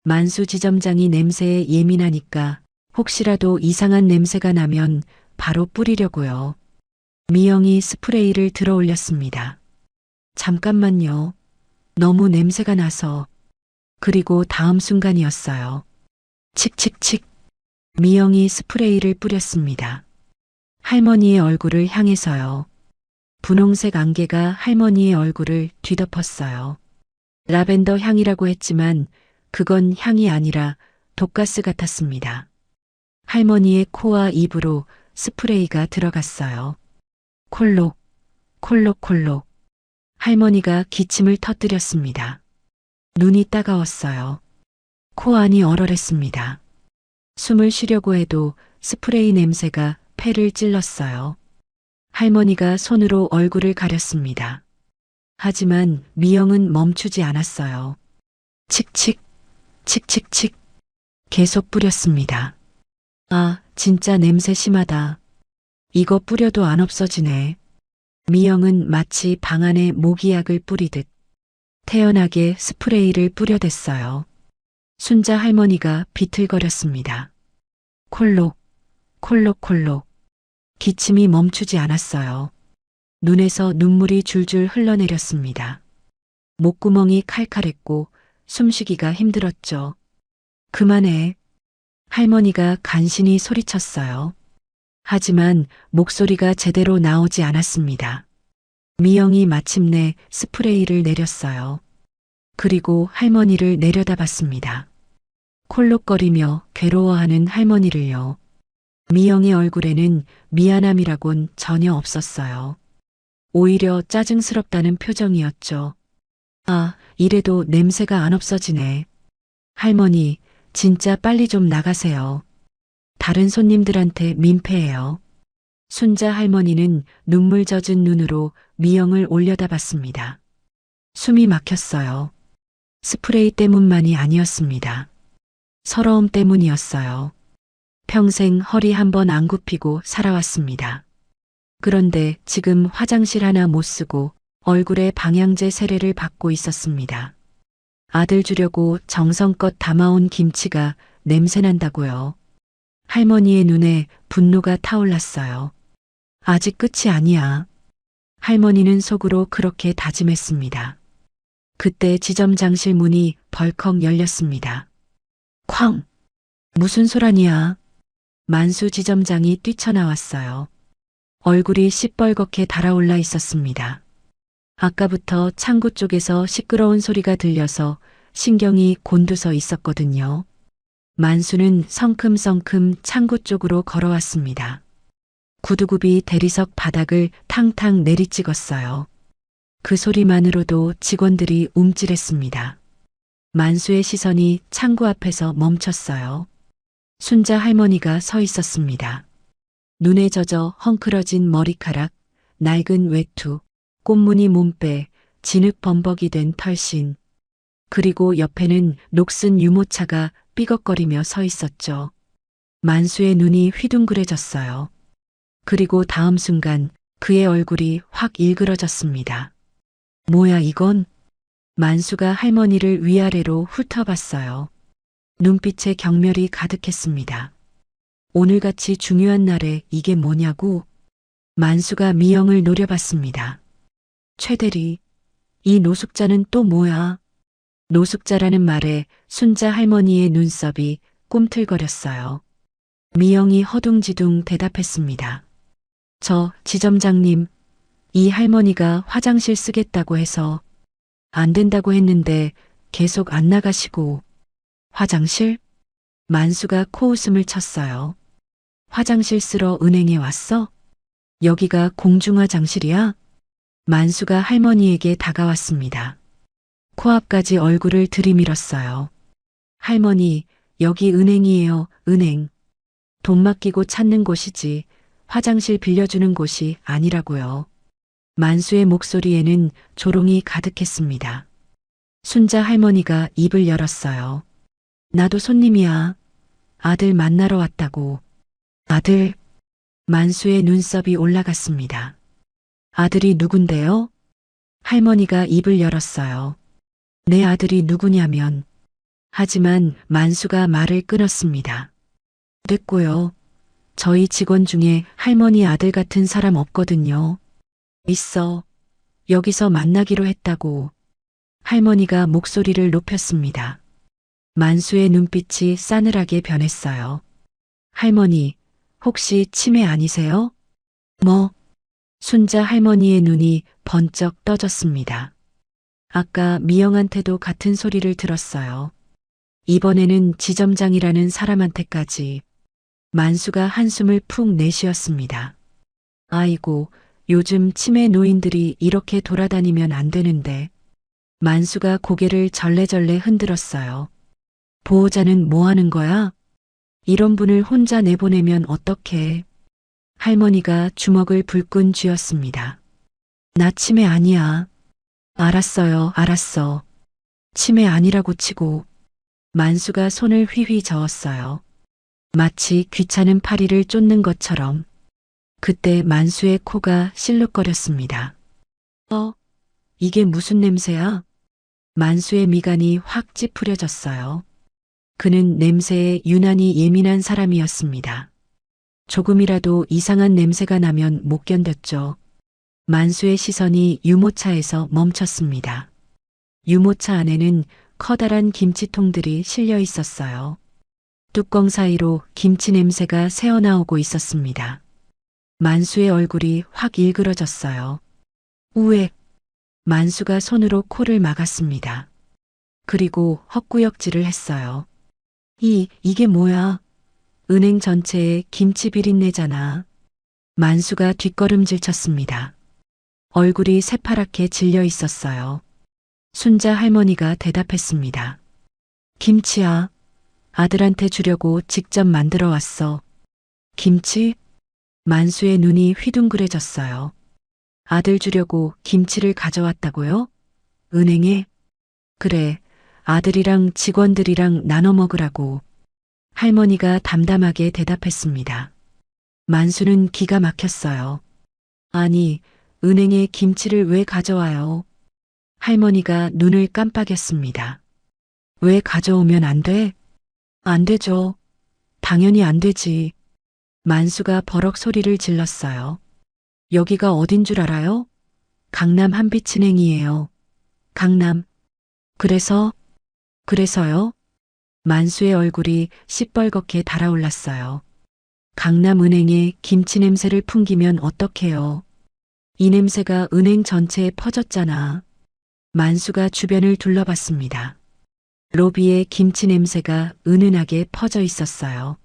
만수 지점장이 냄새에 예민하니까 혹시라도 이상한 냄새가 나면 바로 뿌리려고요. 미영이 스프레이를 들어 올렸습니다. 잠깐만요. 너무 냄새가 나서. 그리고 다음 순간이었어요. 칙칙칙. 미영이 스프레이를 뿌렸습니다. 할머니의 얼굴을 향해서요. 분홍색 안개가 할머니의 얼굴을 뒤덮었어요. 라벤더 향이라고 했지만 그건 향이 아니라 독가스 같았습니다. 할머니의 코와 입으로 스프레이가 들어갔어요. 콜록, 콜록콜록. 할머니가 기침을 터뜨렸습니다. 눈이 따가웠어요. 코 안이 얼얼했습니다. 숨을 쉬려고 해도 스프레이 냄새가 폐를 찔렀어요. 할머니가 손으로 얼굴을 가렸습니다. 하지만 미영은 멈추지 않았어요. 칙칙, 칙칙칙. 계속 뿌렸습니다. 아, 진짜 냄새 심하다. 이거 뿌려도 안 없어지네. 미영은 마치 방 안에 모기약을 뿌리듯 태연하게 스프레이를 뿌려댔어요. 순자 할머니가 비틀거렸습니다. 콜록, 콜록콜록. 기침이 멈추지 않았어요. 눈에서 눈물이 줄줄 흘러내렸습니다. 목구멍이 칼칼했고 숨쉬기가 힘들었죠. 그만해. 할머니가 간신히 소리쳤어요. 하지만 목소리가 제대로 나오지 않았습니다. 미영이 마침내 스프레이를 내렸어요. 그리고 할머니를 내려다봤습니다. 콜록거리며 괴로워하는 할머니를요. 미영의 얼굴에는 미안함이라곤 전혀 없었어요. 오히려 짜증스럽다는 표정이었죠. 아, 이래도 냄새가 안 없어지네. 할머니, 진짜 빨리 좀 나가세요. 다른 손님들한테 민폐예요. 순자 할머니는 눈물 젖은 눈으로 미영을 올려다봤습니다. 숨이 막혔어요. 스프레이 때문만이 아니었습니다. 서러움 때문이었어요. 평생 허리 한번 안 굽히고 살아왔습니다. 그런데 지금 화장실 하나 못 쓰고 얼굴에 방향제 세례를 받고 있었습니다. 아들 주려고 정성껏 담아온 김치가 냄새난다고요. 할머니의 눈에 분노가 타올랐어요. 아직 끝이 아니야. 할머니는 속으로 그렇게 다짐했습니다. 그때 지점장실 문이 벌컥 열렸습니다. 쾅! 무슨 소란이야? 만수 지점장이 뛰쳐나왔어요. 얼굴이 시뻘겋게 달아올라 있었습니다. 아까부터 창구 쪽에서 시끄러운 소리가 들려서 신경이 곤두서 있었거든요. 만수는 성큼성큼 창구 쪽으로 걸어왔습니다. 구두굽이 대리석 바닥을 탕탕 내리찍었어요. 그 소리만으로도 직원들이 움찔했습니다. 만수의 시선이 창구 앞에서 멈췄어요. 순자 할머니가 서 있었습니다. 눈에 젖어 헝클어진 머리카락, 낡은 외투, 꽃무늬 몸빼, 진흙 범벅이 된 털신. 그리고 옆에는 녹슨 유모차가 삐걱거리며 서 있었죠. 만수의 눈이 휘둥그레졌어요. 그리고 다음 순간 그의 얼굴이 확 일그러졌습니다. 뭐야 이건? 만수가 할머니를 위아래로 훑어봤어요. 눈빛에 경멸이 가득했습니다. 오늘같이 중요한 날에 이게 뭐냐고? 만수가 미영을 노려봤습니다. 최대리, 이 노숙자는 또 뭐야? 노숙자라는 말에 순자 할머니의 눈썹이 꿈틀거렸어요. 미영이 허둥지둥 대답했습니다. 저 지점장님, 이 할머니가 화장실 쓰겠다고 해서 안 된다고 했는데 계속 안 나가시고. 화장실? 만수가 코웃음을 쳤어요. 화장실 쓰러 은행에 왔어? 여기가 공중화장실이야? 만수가 할머니에게 다가왔습니다. 코앞까지 얼굴을 들이밀었어요. 할머니, 여기 은행이에요, 은행. 돈 맡기고 찾는 곳이지 화장실 빌려주는 곳이 아니라고요. 만수의 목소리에는 조롱이 가득했습니다. 순자 할머니가 입을 열었어요. 나도 손님이야. 아들 만나러 왔다고. 아들. 만수의 눈썹이 올라갔습니다. 아들이 누군데요? 할머니가 입을 열었어요. 내 아들이 누구냐면. 하지만 만수가 말을 끊었습니다. 됐고요. 저희 직원 중에 할머니 아들 같은 사람 없거든요. 있어. 여기서 만나기로 했다고. 할머니가 목소리를 높였습니다. 만수의 눈빛이 싸늘하게 변했어요. 할머니, 혹시 치매 아니세요? 뭐? 순자 할머니의 눈이 번쩍 떠졌습니다. 아까 미영한테도 같은 소리를 들었어요. 이번에는 지점장이라는 사람한테까지. 만수가 한숨을 푹 내쉬었습니다. 아이고, 요즘 치매 노인들이 이렇게 돌아다니면 안 되는데. 만수가 고개를 절레절레 흔들었어요. 보호자는 뭐 하는 거야? 이런 분을 혼자 내보내면 어떡해? 할머니가 주먹을 불끈 쥐었습니다. 나 치매 아니야. 알았어요, 알았어. 치매 아니라고 치고. 만수가 손을 휘휘 저었어요. 마치 귀찮은 파리를 쫓는 것처럼. 그때 만수의 코가 실룩거렸습니다. 이게 무슨 냄새야? 만수의 미간이 확 찌푸려졌어요. 그는 냄새에 유난히 예민한 사람이었습니다. 조금이라도 이상한 냄새가 나면 못 견뎠죠. 만수의 시선이 유모차에서 멈췄습니다. 유모차 안에는 커다란 김치통들이 실려 있었어요. 뚜껑 사이로 김치 냄새가 새어나오고 있었습니다. 만수의 얼굴이 확 일그러졌어요. 우에. 만수가 손으로 코를 막았습니다. 그리고 헛구역질을 했어요. 이게 뭐야? 은행 전체에 김치 비린내잖아. 만수가 뒷걸음질 쳤습니다. 얼굴이 새파랗게 질려 있었어요. 순자 할머니가 대답했습니다. 김치야. 아들한테 주려고 직접 만들어 왔어. 김치? 만수의 눈이 휘둥그레졌어요. 아들 주려고 김치를 가져왔다고요? 은행에? 그래, 아들이랑 직원들이랑 나눠 먹으라고. 할머니가 담담하게 대답했습니다. 만수는 기가 막혔어요. 아니, 은행에 김치를 왜 가져와요? 할머니가 눈을 깜빡였습니다. 왜 가져오면 안 돼? 안 되죠. 당연히 안 되지. 만수가 버럭 소리를 질렀어요. 여기가 어딘 줄 알아요? 강남 한빛은행이에요. 강남. 그래서요? 만수의 얼굴이 시뻘겋게 달아올랐어요. 강남은행에 김치 냄새를 풍기면 어떡해요? 이 냄새가 은행 전체에 퍼졌잖아. 만수가 주변을 둘러봤습니다. 로비에 김치 냄새가 은은하게 퍼져 있었어요.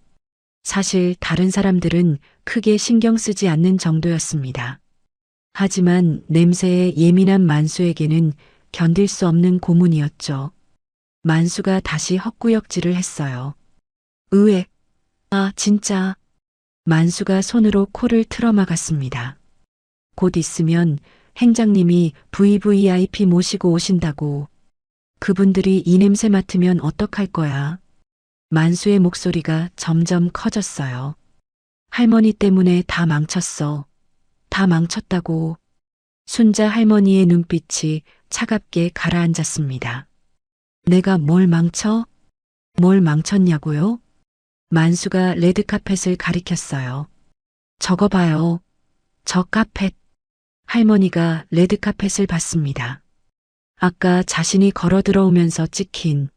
사실 다른 사람들은 크게 신경 쓰지 않는 정도였습니다. 하지만 냄새에 예민한 만수에게는 견딜 수 없는 고문이었죠. 만수가 다시 헛구역질을 했어요. 으에. 진짜. 만수가 손으로 코를 틀어막았습니다. 곧 있으면 행장님이 VVIP 모시고 오신다고. 그분들이 이 냄새 맡으면 어떡할 거야? 만수의 목소리가 점점 커졌어요. 할머니 때문에 다 망쳤어. 다 망쳤다고. 순자 할머니의 눈빛이 차갑게 가라앉았습니다. 내가 뭘 망쳐? 뭘 망쳤냐고요? 만수가 레드카펫을 가리켰어요. 저거 봐요. 저 카펫. 할머니가 레드카펫을 봤습니다. 아까 자신이 걸어 들어오면서 찍힌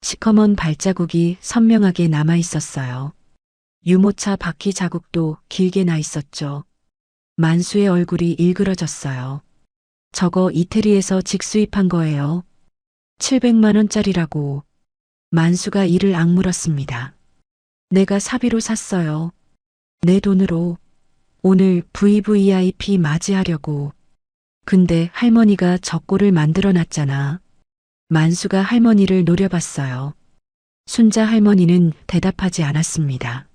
시커먼 발자국이 선명하게 남아 있었어요. 유모차 바퀴 자국도 길게 나 있었죠. 만수의 얼굴이 일그러졌어요. 저거 이태리에서 직수입한 거예요. 700만 원짜리라고. 만수가 이를 악물었습니다. 내가 사비로 샀어요. 내 돈으로. 오늘 VVIP 맞이하려고. 근데 할머니가 적골을 만들어 놨잖아. 만수가 할머니를 노려봤어요. 순자 할머니는 대답하지 않았습니다.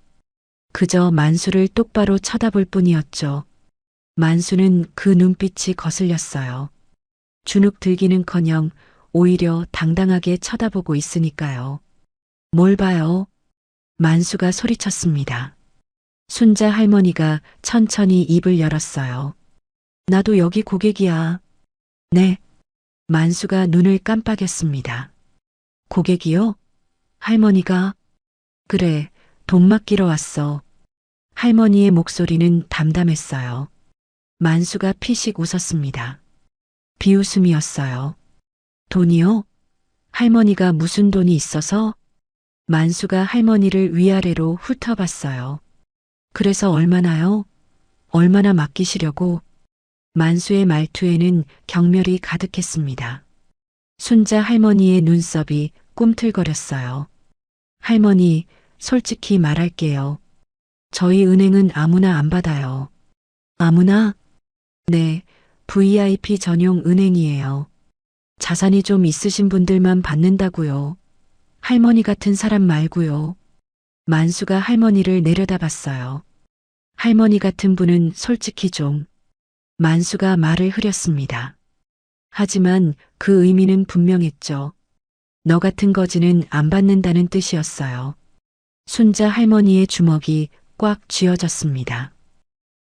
그저 만수를 똑바로 쳐다볼 뿐이었죠. 만수는 그 눈빛이 거슬렸어요. 주눅 들기는커녕 오히려 당당하게 쳐다보고 있으니까요. 뭘 봐요? 만수가 소리쳤습니다. 순자 할머니가 천천히 입을 열었어요. 나도 여기 고객이야. 네. 만수가 눈을 깜빡였습니다. 고객이요? 할머니가? 그래, 돈 맡기러 왔어. 할머니의 목소리는 담담했어요. 만수가 피식 웃었습니다. 비웃음이었어요. 돈이요? 할머니가 무슨 돈이 있어서? 만수가 할머니를 위아래로 훑어봤어요. 그래서 얼마나요? 얼마나 맡기시려고? 만수의 말투에는 경멸이 가득했습니다. 순자 할머니의 눈썹이 꿈틀거렸어요. 할머니, 솔직히 말할게요. 저희 은행은 아무나 안 받아요. 아무나? 네, VIP 전용 은행이에요. 자산이 좀 있으신 분들만 받는다고요. 할머니 같은 사람 말고요. 만수가 할머니를 내려다봤어요. 할머니 같은 분은 솔직히 좀. 만수가 말을 흐렸습니다. 하지만 그 의미는 분명했죠. 너 같은 거지는 안 받는다는 뜻이었어요. 순자 할머니의 주먹이 꽉 쥐어졌습니다.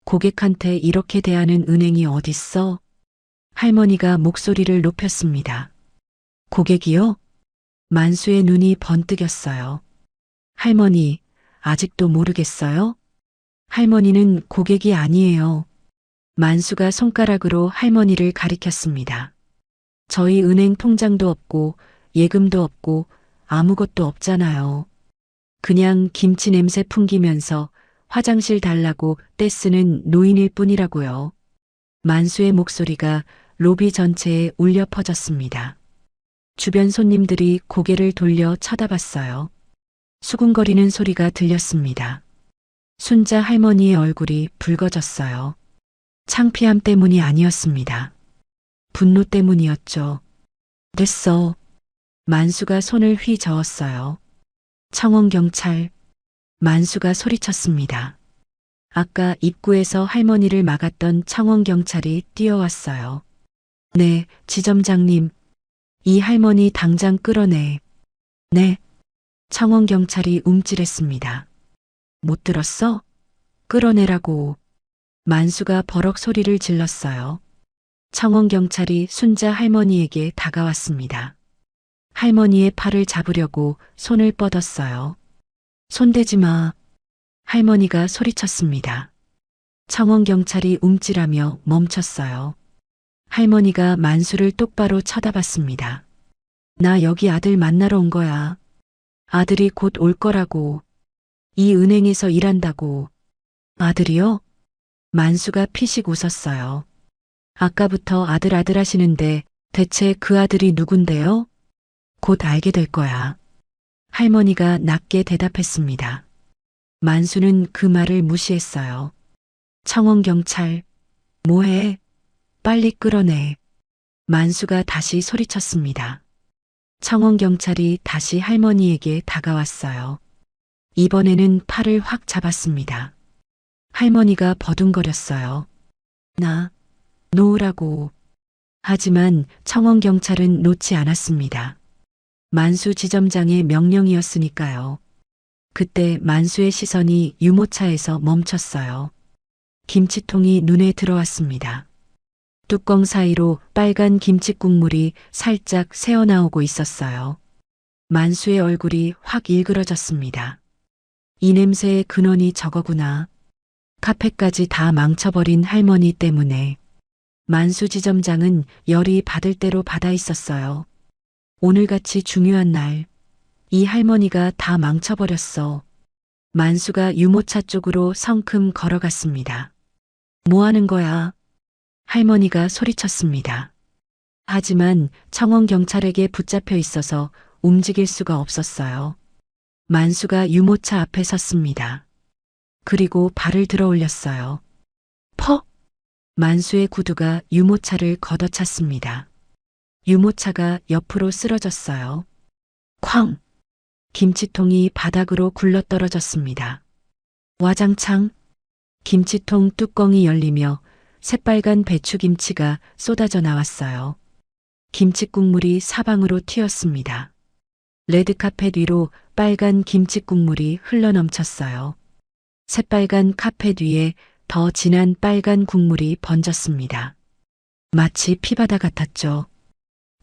고객한테 이렇게 대하는 은행이 어딨어? 할머니가 목소리를 높였습니다. 고객이요? 만수의 눈이 번뜩였어요. 할머니, 아직도 모르겠어요? 할머니는 고객이 아니에요. 만수가 손가락으로 할머니를 가리켰습니다. 저희 은행 통장도 없고 예금도 없고 아무것도 없잖아요. 그냥 김치 냄새 풍기면서 화장실 달라고 떼쓰는 노인일 뿐이라고요. 만수의 목소리가 로비 전체에 울려 퍼졌습니다. 주변 손님들이 고개를 돌려 쳐다봤어요. 수군거리는 소리가 들렸습니다. 순자 할머니의 얼굴이 붉어졌어요. 창피함 때문이 아니었습니다. 분노 때문이었죠. 됐어. 만수가 손을 휘 저었어요. 청원경찰. 만수가 소리쳤습니다. 아까 입구에서 할머니를 막았던 청원경찰이 뛰어왔어요. 네, 지점장님. 이 할머니 당장 끌어내. 네. 청원경찰이 움찔했습니다. 못 들었어? 끌어내라고. 만수가 버럭 소리를 질렀어요. 청원경찰이 순자 할머니에게 다가왔습니다. 할머니의 팔을 잡으려고 손을 뻗었어요. 손대지 마. 할머니가 소리쳤습니다. 청원경찰이 움찔하며 멈췄어요. 할머니가 만수를 똑바로 쳐다봤습니다. 나 여기 아들 만나러 온 거야. 아들이 곧 올 거라고. 이 은행에서 일한다고. 아들이요? 만수가 피식 웃었어요. 아까부터 아들 하시는데 대체 그 아들이 누군데요? 곧 알게 될 거야. 할머니가 낮게 대답했습니다. 만수는 그 말을 무시했어요. 청원경찰, 뭐해? 빨리 끌어내. 만수가 다시 소리쳤습니다. 청원경찰이 다시 할머니에게 다가왔어요. 이번에는 팔을 확 잡았습니다. 할머니가 버둥거렸어요. 나, 놓으라고. 하지만 청원경찰은 놓지 않았습니다. 만수 지점장의 명령이었으니까요. 그때 만수의 시선이 유모차에서 멈췄어요. 김치통이 눈에 들어왔습니다. 뚜껑 사이로 빨간 김치 국물이 살짝 새어나오고 있었어요. 만수의 얼굴이 확 일그러졌습니다. 이 냄새의 근원이 저거구나. 카페까지 다 망쳐버린 할머니 때문에. 만수 지점장은 열이 받을 대로 받아 있었어요. 오늘같이 중요한 날, 이 할머니가 다 망쳐버렸어. 만수가 유모차 쪽으로 성큼 걸어갔습니다. 뭐 하는 거야? 할머니가 소리쳤습니다. 하지만 청원경찰에게 붙잡혀 있어서 움직일 수가 없었어요. 만수가 유모차 앞에 섰습니다. 그리고 발을 들어 올렸어요. 퍽! 만수의 구두가 유모차를 걷어찼습니다. 유모차가 옆으로 쓰러졌어요. 쾅! 김치통이 바닥으로 굴러떨어졌습니다. 와장창! 김치통 뚜껑이 열리며 새빨간 배추김치가 쏟아져 나왔어요. 김치국물이 사방으로 튀었습니다. 레드카펫 위로 빨간 김치국물이 흘러넘쳤어요. 새빨간 카펫 위에 더 진한 빨간 국물이 번졌습니다. 마치 피바다 같았죠.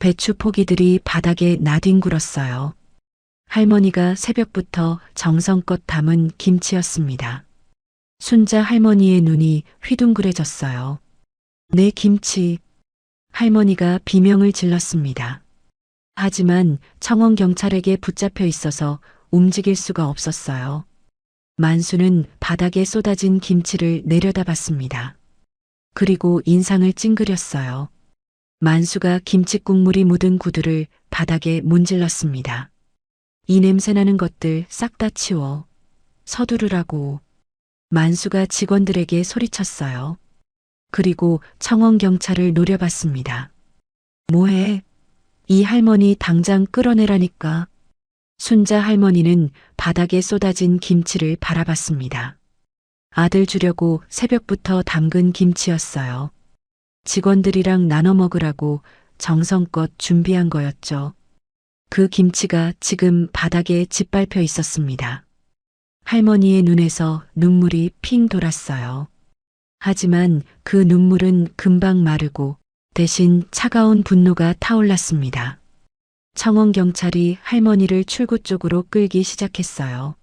배추 포기들이 바닥에 나뒹굴었어요. 할머니가 새벽부터 정성껏 담은 김치였습니다. 순자 할머니의 눈이 휘둥그레졌어요. 내 김치. 할머니가 비명을 질렀습니다. 하지만 청원 경찰에게 붙잡혀 있어서 움직일 수가 없었어요. 만수는 바닥에 쏟아진 김치를 내려다봤습니다. 그리고 인상을 찡그렸어요. 만수가 김치국물이 묻은 구두를 바닥에 문질렀습니다. 이 냄새나는 것들 싹 다 치워. 서두르라고. 만수가 직원들에게 소리쳤어요. 그리고 청원 경찰을 노려봤습니다. 뭐해? 이 할머니 당장 끌어내라니까. 순자 할머니는 바닥에 쏟아진 김치를 바라봤습니다. 아들 주려고 새벽부터 담근 김치였어요. 직원들이랑 나눠 먹으라고 정성껏 준비한 거였죠. 그 김치가 지금 바닥에 짓밟혀 있었습니다. 할머니의 눈에서 눈물이 핑 돌았어요. 하지만 그 눈물은 금방 마르고 대신 차가운 분노가 타올랐습니다. 청원 경찰이 할머니를 출구 쪽으로 끌기 시작했어요.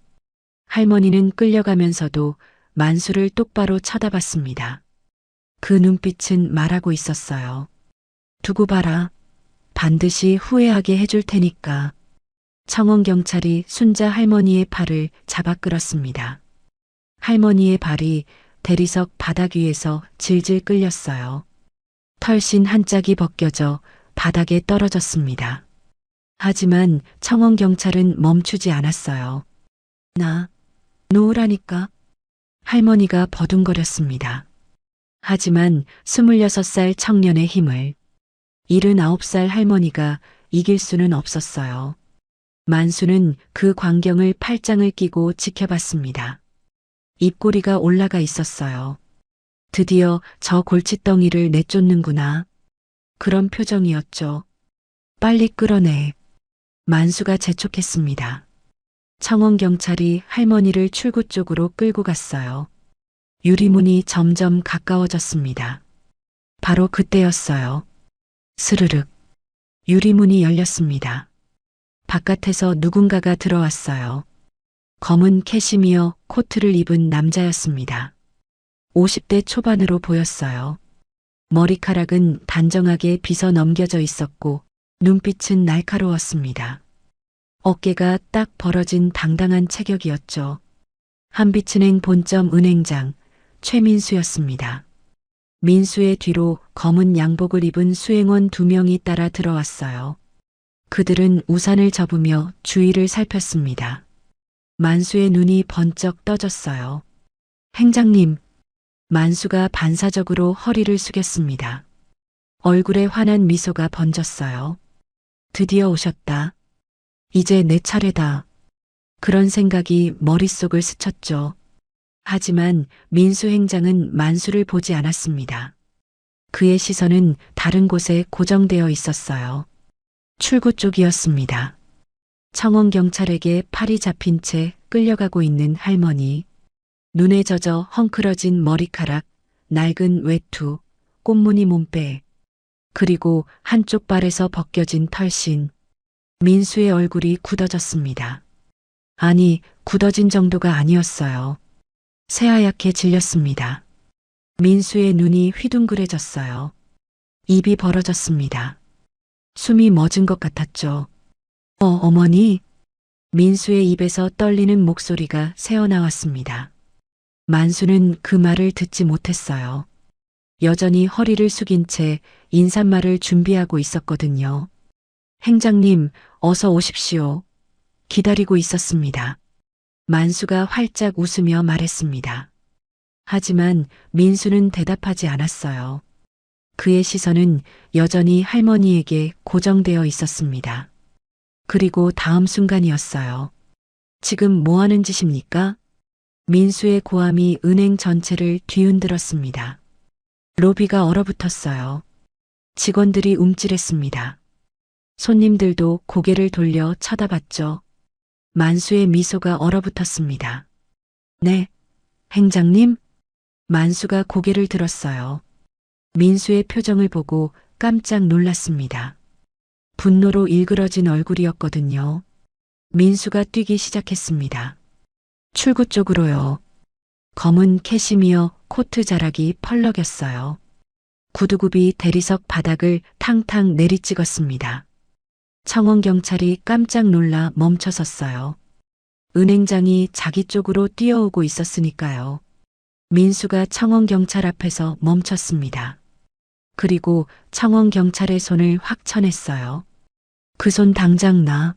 할머니는 끌려가면서도 만수를 똑바로 쳐다봤습니다. 그 눈빛은 말하고 있었어요. 두고 봐라. 반드시 후회하게 해줄 테니까. 청원 경찰이 순자 할머니의 팔을 잡아 끌었습니다. 할머니의 발이 대리석 바닥 위에서 질질 끌렸어요. 털신 한 짝이 벗겨져 바닥에 떨어졌습니다. 하지만 청원 경찰은 멈추지 않았어요. 나 놓으라니까. 할머니가 버둥거렸습니다. 하지만 26살 청년의 힘을 79살 할머니가 이길 수는 없었어요. 만수는 그 광경을 팔짱을 끼고 지켜봤습니다. 입꼬리가 올라가 있었어요. 드디어 저 골칫덩이를 내쫓는구나. 그런 표정이었죠. 빨리 끌어내. 만수가 재촉했습니다. 청원 경찰이 할머니를 출구 쪽으로 끌고 갔어요. 유리문이 점점 가까워졌습니다. 바로 그때였어요. 스르륵. 유리문이 열렸습니다. 바깥에서 누군가가 들어왔어요. 검은 캐시미어 코트를 입은 남자였습니다. 50대 초반으로 보였어요. 머리카락은 단정하게 빗어 넘겨져 있었고 눈빛은 날카로웠습니다. 어깨가 딱 벌어진 당당한 체격이었죠. 한빛은행 본점 은행장 최민수였습니다. 민수의 뒤로 검은 양복을 입은 수행원 2명이 따라 들어왔어요. 그들은 우산을 접으며 주위를 살폈습니다. 만수의 눈이 번쩍 떠졌어요. 행장님. 만수가 반사적으로 허리를 숙였습니다. 얼굴에 환한 미소가 번졌어요. 드디어 오셨다. 이제 내 차례다. 그런 생각이 머릿속을 스쳤죠. 하지만 민수 행장은 만수를 보지 않았습니다. 그의 시선은 다른 곳에 고정되어 있었어요. 출구 쪽이었습니다. 청원 경찰에게 팔이 잡힌 채 끌려가고 있는 할머니. 눈에 젖어 헝클어진 머리카락, 낡은 외투, 꽃무늬 몸빼, 그리고 한쪽 발에서 벗겨진 털신. 민수의 얼굴이 굳어졌습니다. 아니, 굳어진 정도가 아니었어요. 새하얗게 질렸습니다. 민수의 눈이 휘둥그레졌어요. 입이 벌어졌습니다. 숨이 멎은 것 같았죠. 어머니. 민수의 입에서 떨리는 목소리가 새어나왔습니다. 만수는 그 말을 듣지 못했어요. 여전히 허리를 숙인 채 인사말을 준비하고 있었거든요. 행장님, 어서 오십시오. 기다리고 있었습니다. 만수가 활짝 웃으며 말했습니다. 하지만 민수는 대답하지 않았어요. 그의 시선은 여전히 할머니에게 고정되어 있었습니다. 그리고 다음 순간이었어요. 지금 뭐 하는 짓입니까? 민수의 고함이 은행 전체를 뒤흔들었습니다. 로비가 얼어붙었어요. 직원들이 움찔했습니다. 손님들도 고개를 돌려 쳐다봤죠. 만수의 미소가 얼어붙었습니다. 네, 행장님? 만수가 고개를 들었어요. 민수의 표정을 보고 깜짝 놀랐습니다. 분노로 일그러진 얼굴이었거든요. 민수가 뛰기 시작했습니다. 출구 쪽으로요. 검은 캐시미어 코트 자락이 펄럭였어요. 구두굽이 대리석 바닥을 탕탕 내리찍었습니다. 청원경찰이 깜짝 놀라 멈춰섰어요. 은행장이 자기 쪽으로 뛰어오고 있었으니까요. 민수가 청원경찰 앞에서 멈췄습니다. 그리고 청원경찰의 손을 확 쳐냈어요. 그 손 당장 놔.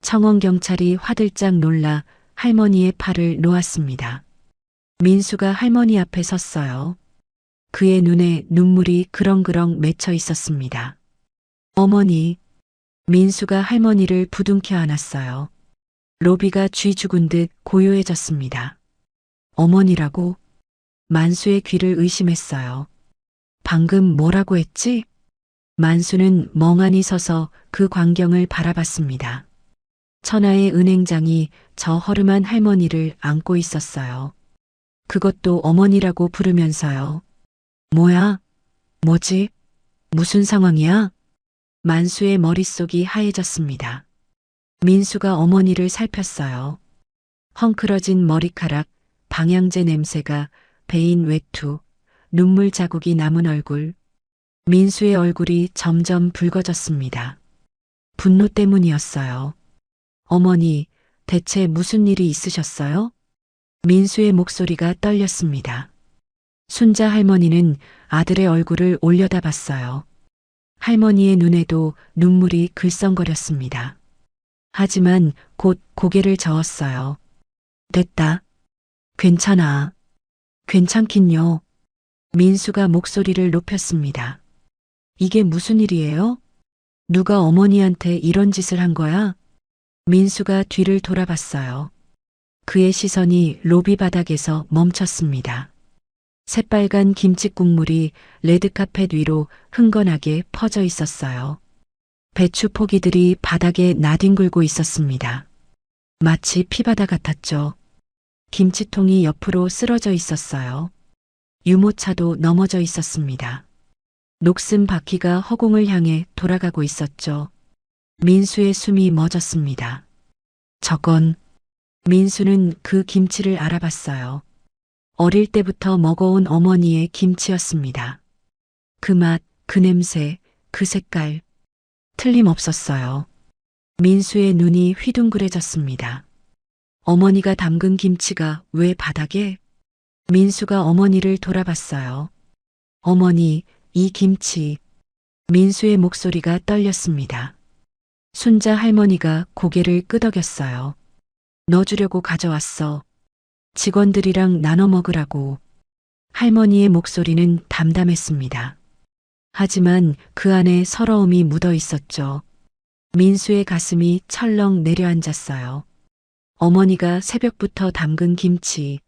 청원경찰이 화들짝 놀라 할머니의 팔을 놓았습니다. 민수가 할머니 앞에 섰어요. 그의 눈에 눈물이 그렁그렁 맺혀 있었습니다. 어머니, 민수가 할머니를 부둥켜 안았어요. 로비가 쥐 죽은 듯 고요해졌습니다. 어머니라고? 만수의 귀를 의심했어요. 방금 뭐라고 했지? 만수는 멍하니 서서 그 광경을 바라봤습니다. 천하의 은행장이 저 허름한 할머니를 안고 있었어요. 그것도 어머니라고 부르면서요. 뭐야? 뭐지? 무슨 상황이야? 만수의 머릿속이 하얘졌습니다. 민수가 어머니를 살폈어요. 헝클어진 머리카락, 방향제 냄새가 배인 외투, 눈물 자국이 남은 얼굴. 민수의 얼굴이 점점 붉어졌습니다. 분노 때문이었어요. 어머니, 대체 무슨 일이 있으셨어요? 민수의 목소리가 떨렸습니다. 순자 할머니는 아들의 얼굴을 올려다봤어요. 할머니의 눈에도 눈물이 글썽거렸습니다. 하지만 곧 고개를 저었어요. 됐다. 괜찮아. 괜찮긴요. 민수가 목소리를 높였습니다. 이게 무슨 일이에요? 누가 어머니한테 이런 짓을 한 거야? 민수가 뒤를 돌아봤어요. 그의 시선이 로비 바닥에서 멈췄습니다. 새빨간 김치 국물이 레드카펫 위로 흥건하게 퍼져 있었어요. 배추 포기들이 바닥에 나뒹굴고 있었습니다. 마치 피바다 같았죠. 김치통이 옆으로 쓰러져 있었어요. 유모차도 넘어져 있었습니다. 녹슨 바퀴가 허공을 향해 돌아가고 있었죠. 민수의 숨이 멎었습니다. 저건 민수는 그 김치를 알아봤어요. 어릴 때부터 먹어온 어머니의 김치였습니다. 그 맛, 그 냄새, 그 색깔 틀림없었어요. 민수의 눈이 휘둥그레졌습니다. 어머니가 담근 김치가 왜 바닥에? 민수가 어머니를 돌아봤어요. 어머니, 이 김치. 민수의 목소리가 떨렸습니다. 순자 할머니가 고개를 끄덕였어요. 너 주려고 가져왔어. 직원들이랑 나눠 먹으라고. 할머니의 목소리는 담담했습니다. 하지만 그 안에 서러움이 묻어 있었죠. 민수의 가슴이 철렁 내려앉았어요. 어머니가 새벽부터 담근 김치,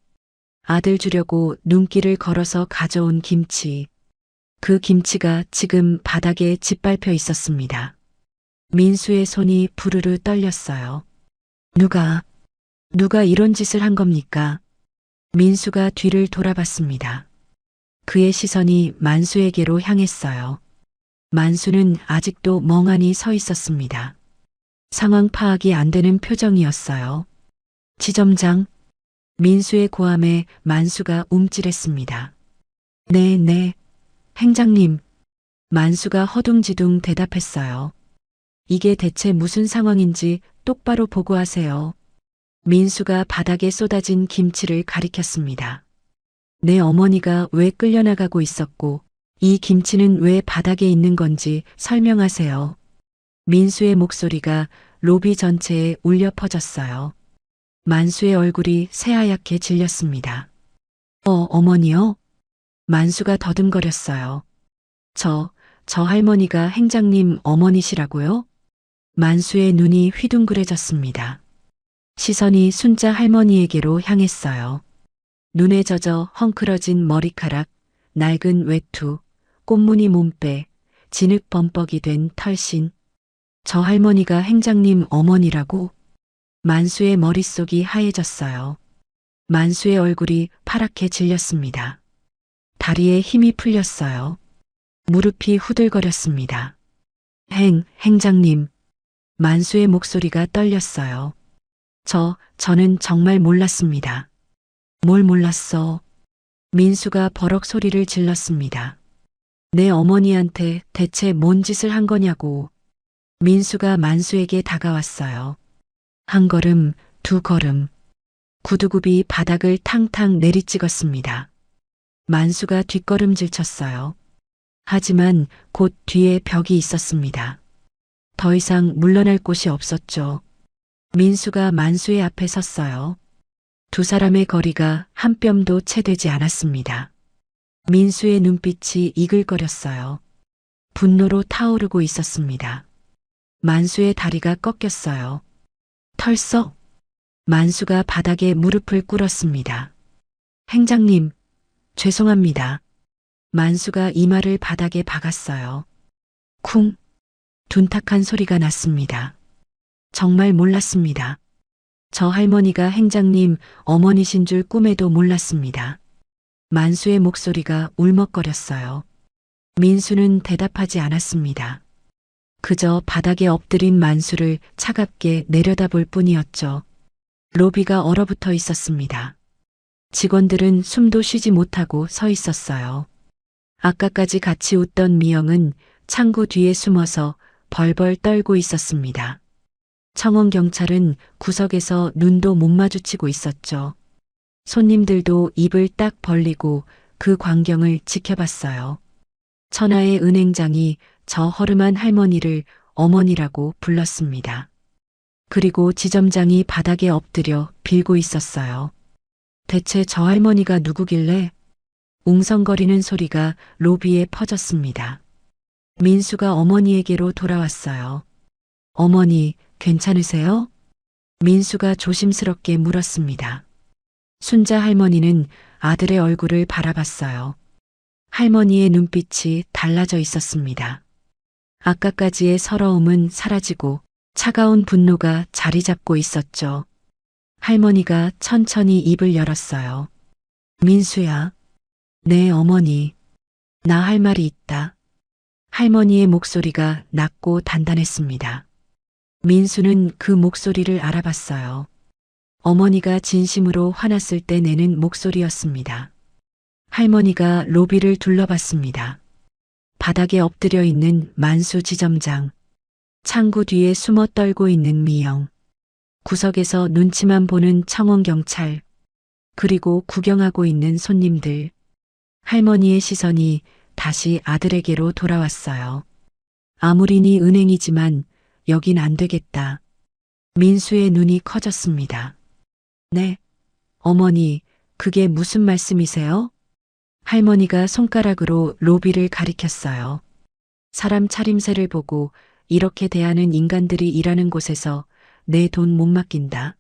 아들 주려고 눈길을 걸어서 가져온 김치, 그 김치가 지금 바닥에 짓밟혀 있었습니다. 민수의 손이 부르르 떨렸어요. 누가 이런 짓을 한 겁니까? 민수가 뒤를 돌아봤습니다. 그의 시선이 만수에게로 향했어요. 만수는 아직도 멍하니 서 있었습니다. 상황 파악이 안 되는 표정이었어요. 지점장, 민수의 고함에 만수가 움찔했습니다. 네, 행장님. 만수가 허둥지둥 대답했어요. 이게 대체 무슨 상황인지 똑바로 보고하세요. 민수가 바닥에 쏟아진 김치를 가리켰습니다. 내 어머니가 왜 끌려나가고 있었고 이 김치는 왜 바닥에 있는 건지 설명하세요. 민수의 목소리가 로비 전체에 울려 퍼졌어요. 만수의 얼굴이 새하얗게 질렸습니다. 어머니요? 만수가 더듬거렸어요. 저 할머니가 행장님 어머니시라고요? 만수의 눈이 휘둥그레졌습니다. 시선이 순자 할머니에게로 향했어요. 눈에 젖어 헝클어진 머리카락, 낡은 외투, 꽃무늬 몸빼, 진흙 범벅이 된 털신. 저 할머니가 행장님 어머니라고? 만수의 머릿속이 하얘졌어요. 만수의 얼굴이 파랗게 질렸습니다. 다리에 힘이 풀렸어요. 무릎이 후들거렸습니다. 행장님. 만수의 목소리가 떨렸어요. 저는 정말 몰랐습니다. 뭘 몰랐어? 민수가 버럭 소리를 질렀습니다. 내 어머니한테 대체 뭔 짓을 한 거냐고. 민수가 만수에게 다가왔어요. 한 걸음, 두 걸음. 구두굽이 바닥을 탕탕 내리찍었습니다. 만수가 뒷걸음질 쳤어요. 하지만 곧 뒤에 벽이 있었습니다. 더 이상 물러날 곳이 없었죠. 민수가 만수의 앞에 섰어요. 두 사람의 거리가 한 뼘도 채 되지 않았습니다. 민수의 눈빛이 이글거렸어요. 분노로 타오르고 있었습니다. 만수의 다리가 꺾였어요. 털썩. 만수가 바닥에 무릎을 꿇었습니다. 행장님, 죄송합니다. 만수가 이마를 바닥에 박았어요. 쿵. 둔탁한 소리가 났습니다. 정말 몰랐습니다. 저 할머니가 행장님 어머니신 줄 꿈에도 몰랐습니다. 만수의 목소리가 울먹거렸어요. 민수는 대답하지 않았습니다. 그저 바닥에 엎드린 만수를 차갑게 내려다볼 뿐이었죠. 로비가 얼어붙어 있었습니다. 직원들은 숨도 쉬지 못하고 서 있었어요. 아까까지 같이 웃던 미영은 창구 뒤에 숨어서 벌벌 떨고 있었습니다. 청원 경찰은 구석에서 눈도 못 마주치고 있었죠. 손님들도 입을 딱 벌리고 그 광경을 지켜봤어요. 천하의 은행장이 저 허름한 할머니를 어머니라고 불렀습니다. 그리고 지점장이 바닥에 엎드려 빌고 있었어요. 대체 저 할머니가 누구길래? 웅성거리는 소리가 로비에 퍼졌습니다. 민수가 어머니에게로 돌아왔어요. 어머니, 괜찮으세요? 민수가 조심스럽게 물었습니다. 순자 할머니는 아들의 얼굴을 바라봤어요. 할머니의 눈빛이 달라져 있었습니다. 아까까지의 서러움은 사라지고 차가운 분노가 자리 잡고 있었죠. 할머니가 천천히 입을 열었어요. 민수야. 네, 어머니. 나 할 말이 있다. 할머니의 목소리가 낮고 단단했습니다. 민수는 그 목소리를 알아봤어요. 어머니가 진심으로 화났을 때 내는 목소리였습니다. 할머니가 로비를 둘러봤습니다. 바닥에 엎드려 있는 만수 지점장, 창구 뒤에 숨어 떨고 있는 미영, 구석에서 눈치만 보는 청원경찰, 그리고 구경하고 있는 손님들. 할머니의 시선이 다시 아들에게로 돌아왔어요. 아무리니 은행이지만 여긴 안 되겠다. 민수의 눈이 커졌습니다. 네, 어머니, 그게 무슨 말씀이세요? 할머니가 손가락으로 로비를 가리켰어요. 사람 차림새를 보고 이렇게 대하는 인간들이 일하는 곳에서 내 돈 못 맡긴다.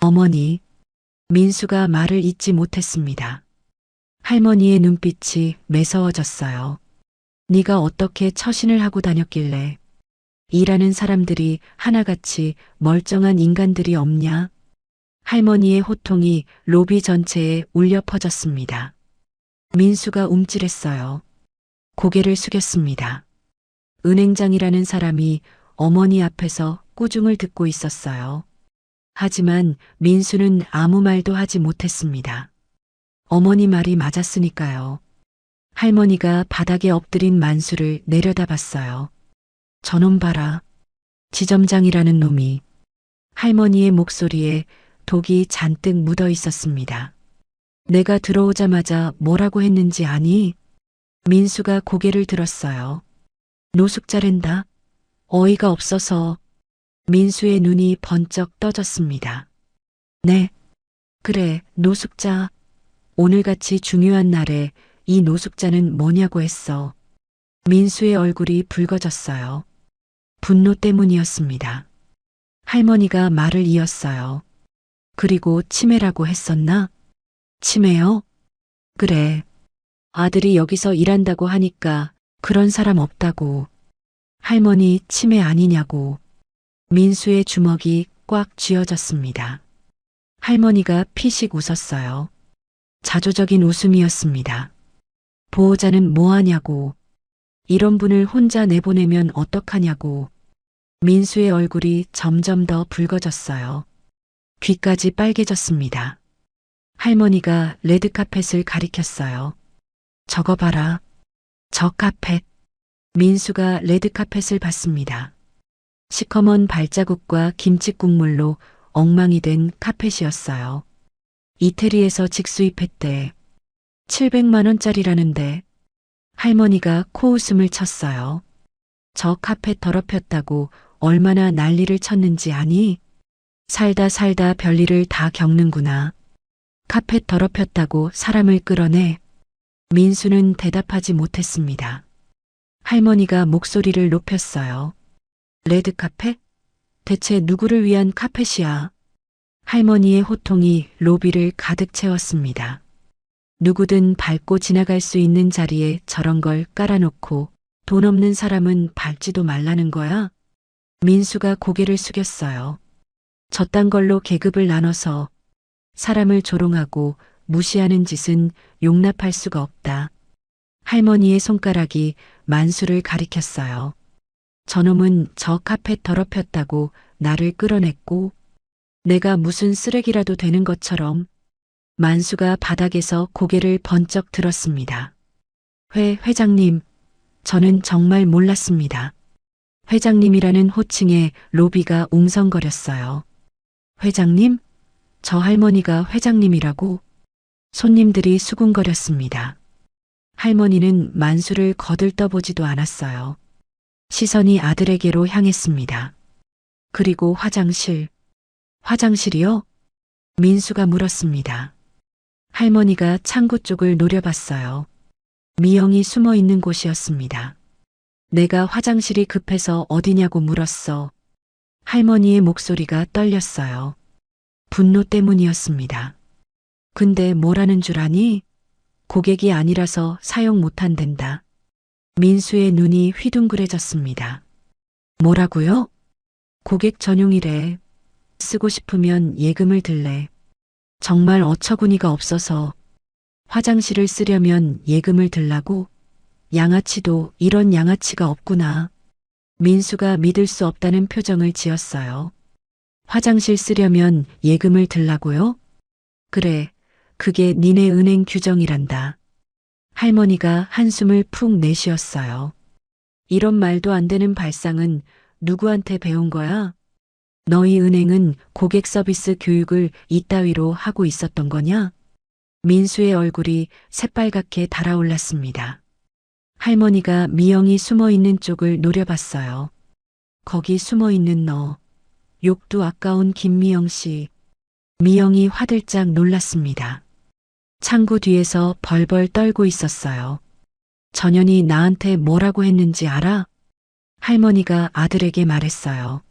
어머니, 민수가 말을 잇지 못했습니다. 할머니의 눈빛이 매서워졌어요. 네가 어떻게 처신을 하고 다녔길래 일하는 사람들이 하나같이 멀쩡한 인간들이 없냐? 할머니의 호통이 로비 전체에 울려 퍼졌습니다. 민수가 움찔했어요. 고개를 숙였습니다. 은행장이라는 사람이 어머니 앞에서 꾸중을 듣고 있었어요. 하지만 민수는 아무 말도 하지 못했습니다. 어머니 말이 맞았으니까요. 할머니가 바닥에 엎드린 만수를 내려다봤어요. 저놈 봐라. 지점장이라는 놈이. 할머니의 목소리에 독이 잔뜩 묻어 있었습니다. 내가 들어오자마자 뭐라고 했는지 아니? 민수가 고개를 들었어요. 노숙자랜다. 어이가 없어서. 민수의 눈이 번쩍 떠졌습니다. 네, 그래, 노숙자. 오늘같이 중요한 날에 이 노숙자는 뭐냐고 했어. 민수의 얼굴이 붉어졌어요. 분노 때문이었습니다. 할머니가 말을 이었어요. 그리고 치매라고 했었나? 치매요? 그래. 아들이 여기서 일한다고 하니까 그런 사람 없다고. 할머니 치매 아니냐고. 민수의 주먹이 꽉 쥐어졌습니다. 할머니가 피식 웃었어요. 자조적인 웃음이었습니다. 보호자는 뭐하냐고. 이런 분을 혼자 내보내면 어떡하냐고. 민수의 얼굴이 점점 더 붉어졌어요. 귀까지 빨개졌습니다. 할머니가 레드카펫을 가리켰어요. 저거 봐라. 저 카펫. 민수가 레드카펫을 봤습니다. 시커먼 발자국과 김치 국물로 엉망이 된 카펫이었어요. 이태리에서 직수입했대. 700만 원짜리라는데. 할머니가 코웃음을 쳤어요. 저 카펫 더럽혔다고 얼마나 난리를 쳤는지 아니? 살다 살다 별일을 다 겪는구나. 카펫 더럽혔다고 사람을 끌어내. 민수는 대답하지 못했습니다. 할머니가 목소리를 높였어요. 레드카펫? 대체 누구를 위한 카펫이야? 할머니의 호통이 로비를 가득 채웠습니다. 누구든 밟고 지나갈 수 있는 자리에 저런 걸 깔아놓고 돈 없는 사람은 밟지도 말라는 거야? 민수가 고개를 숙였어요. 저딴 걸로 계급을 나눠서 사람을 조롱하고 무시하는 짓은 용납할 수가 없다. 할머니의 손가락이 만수를 가리켰어요. 저놈은 저 카펫 더럽혔다고 나를 끌어냈고 내가 무슨 쓰레기라도 되는 것처럼. 만수가 바닥에서 고개를 번쩍 들었습니다. 회장님, 저는 정말 몰랐습니다. 회장님이라는 호칭에 로비가 웅성거렸어요. 회장님? 저 할머니가 회장님이라고? 손님들이 수군거렸습니다. 할머니는 만수를 거들떠보지도 않았어요. 시선이 아들에게로 향했습니다. 그리고 화장실이요? 민수가 물었습니다. 할머니가 창구 쪽을 노려봤어요. 미영이 숨어 있는 곳이었습니다. 내가 화장실이 급해서 어디냐고 물었어. 할머니의 목소리가 떨렸어요. 분노 때문이었습니다. 근데 뭐라는 줄 아니? 고객이 아니라서 사용 못한댄다. 민수의 눈이 휘둥그레졌습니다. 뭐라고요? 고객 전용이래. 쓰고 싶으면 예금을 들래. 정말 어처구니가 없어서. 화장실을 쓰려면 예금을 들라고? 양아치도 이런 양아치가 없구나. 민수가 믿을 수 없다는 표정을 지었어요. 화장실 쓰려면 예금을 들라고요? 그래, 그게 니네 은행 규정이란다. 할머니가 한숨을 푹 내쉬었어요. 이런 말도 안 되는 발상은 누구한테 배운 거야? 너희 은행은 고객 서비스 교육을 이따위로 하고 있었던 거냐? 민수의 얼굴이 새빨갛게 달아올랐습니다. 할머니가 미영이 숨어 있는 쪽을 노려봤어요. 거기 숨어 있는 너. 욕도 아까운 김미영 씨. 미영이 화들짝 놀랐습니다. 창구 뒤에서 벌벌 떨고 있었어요. 전현이 나한테 뭐라고 했는지 알아? 할머니가 아들에게 말했어요.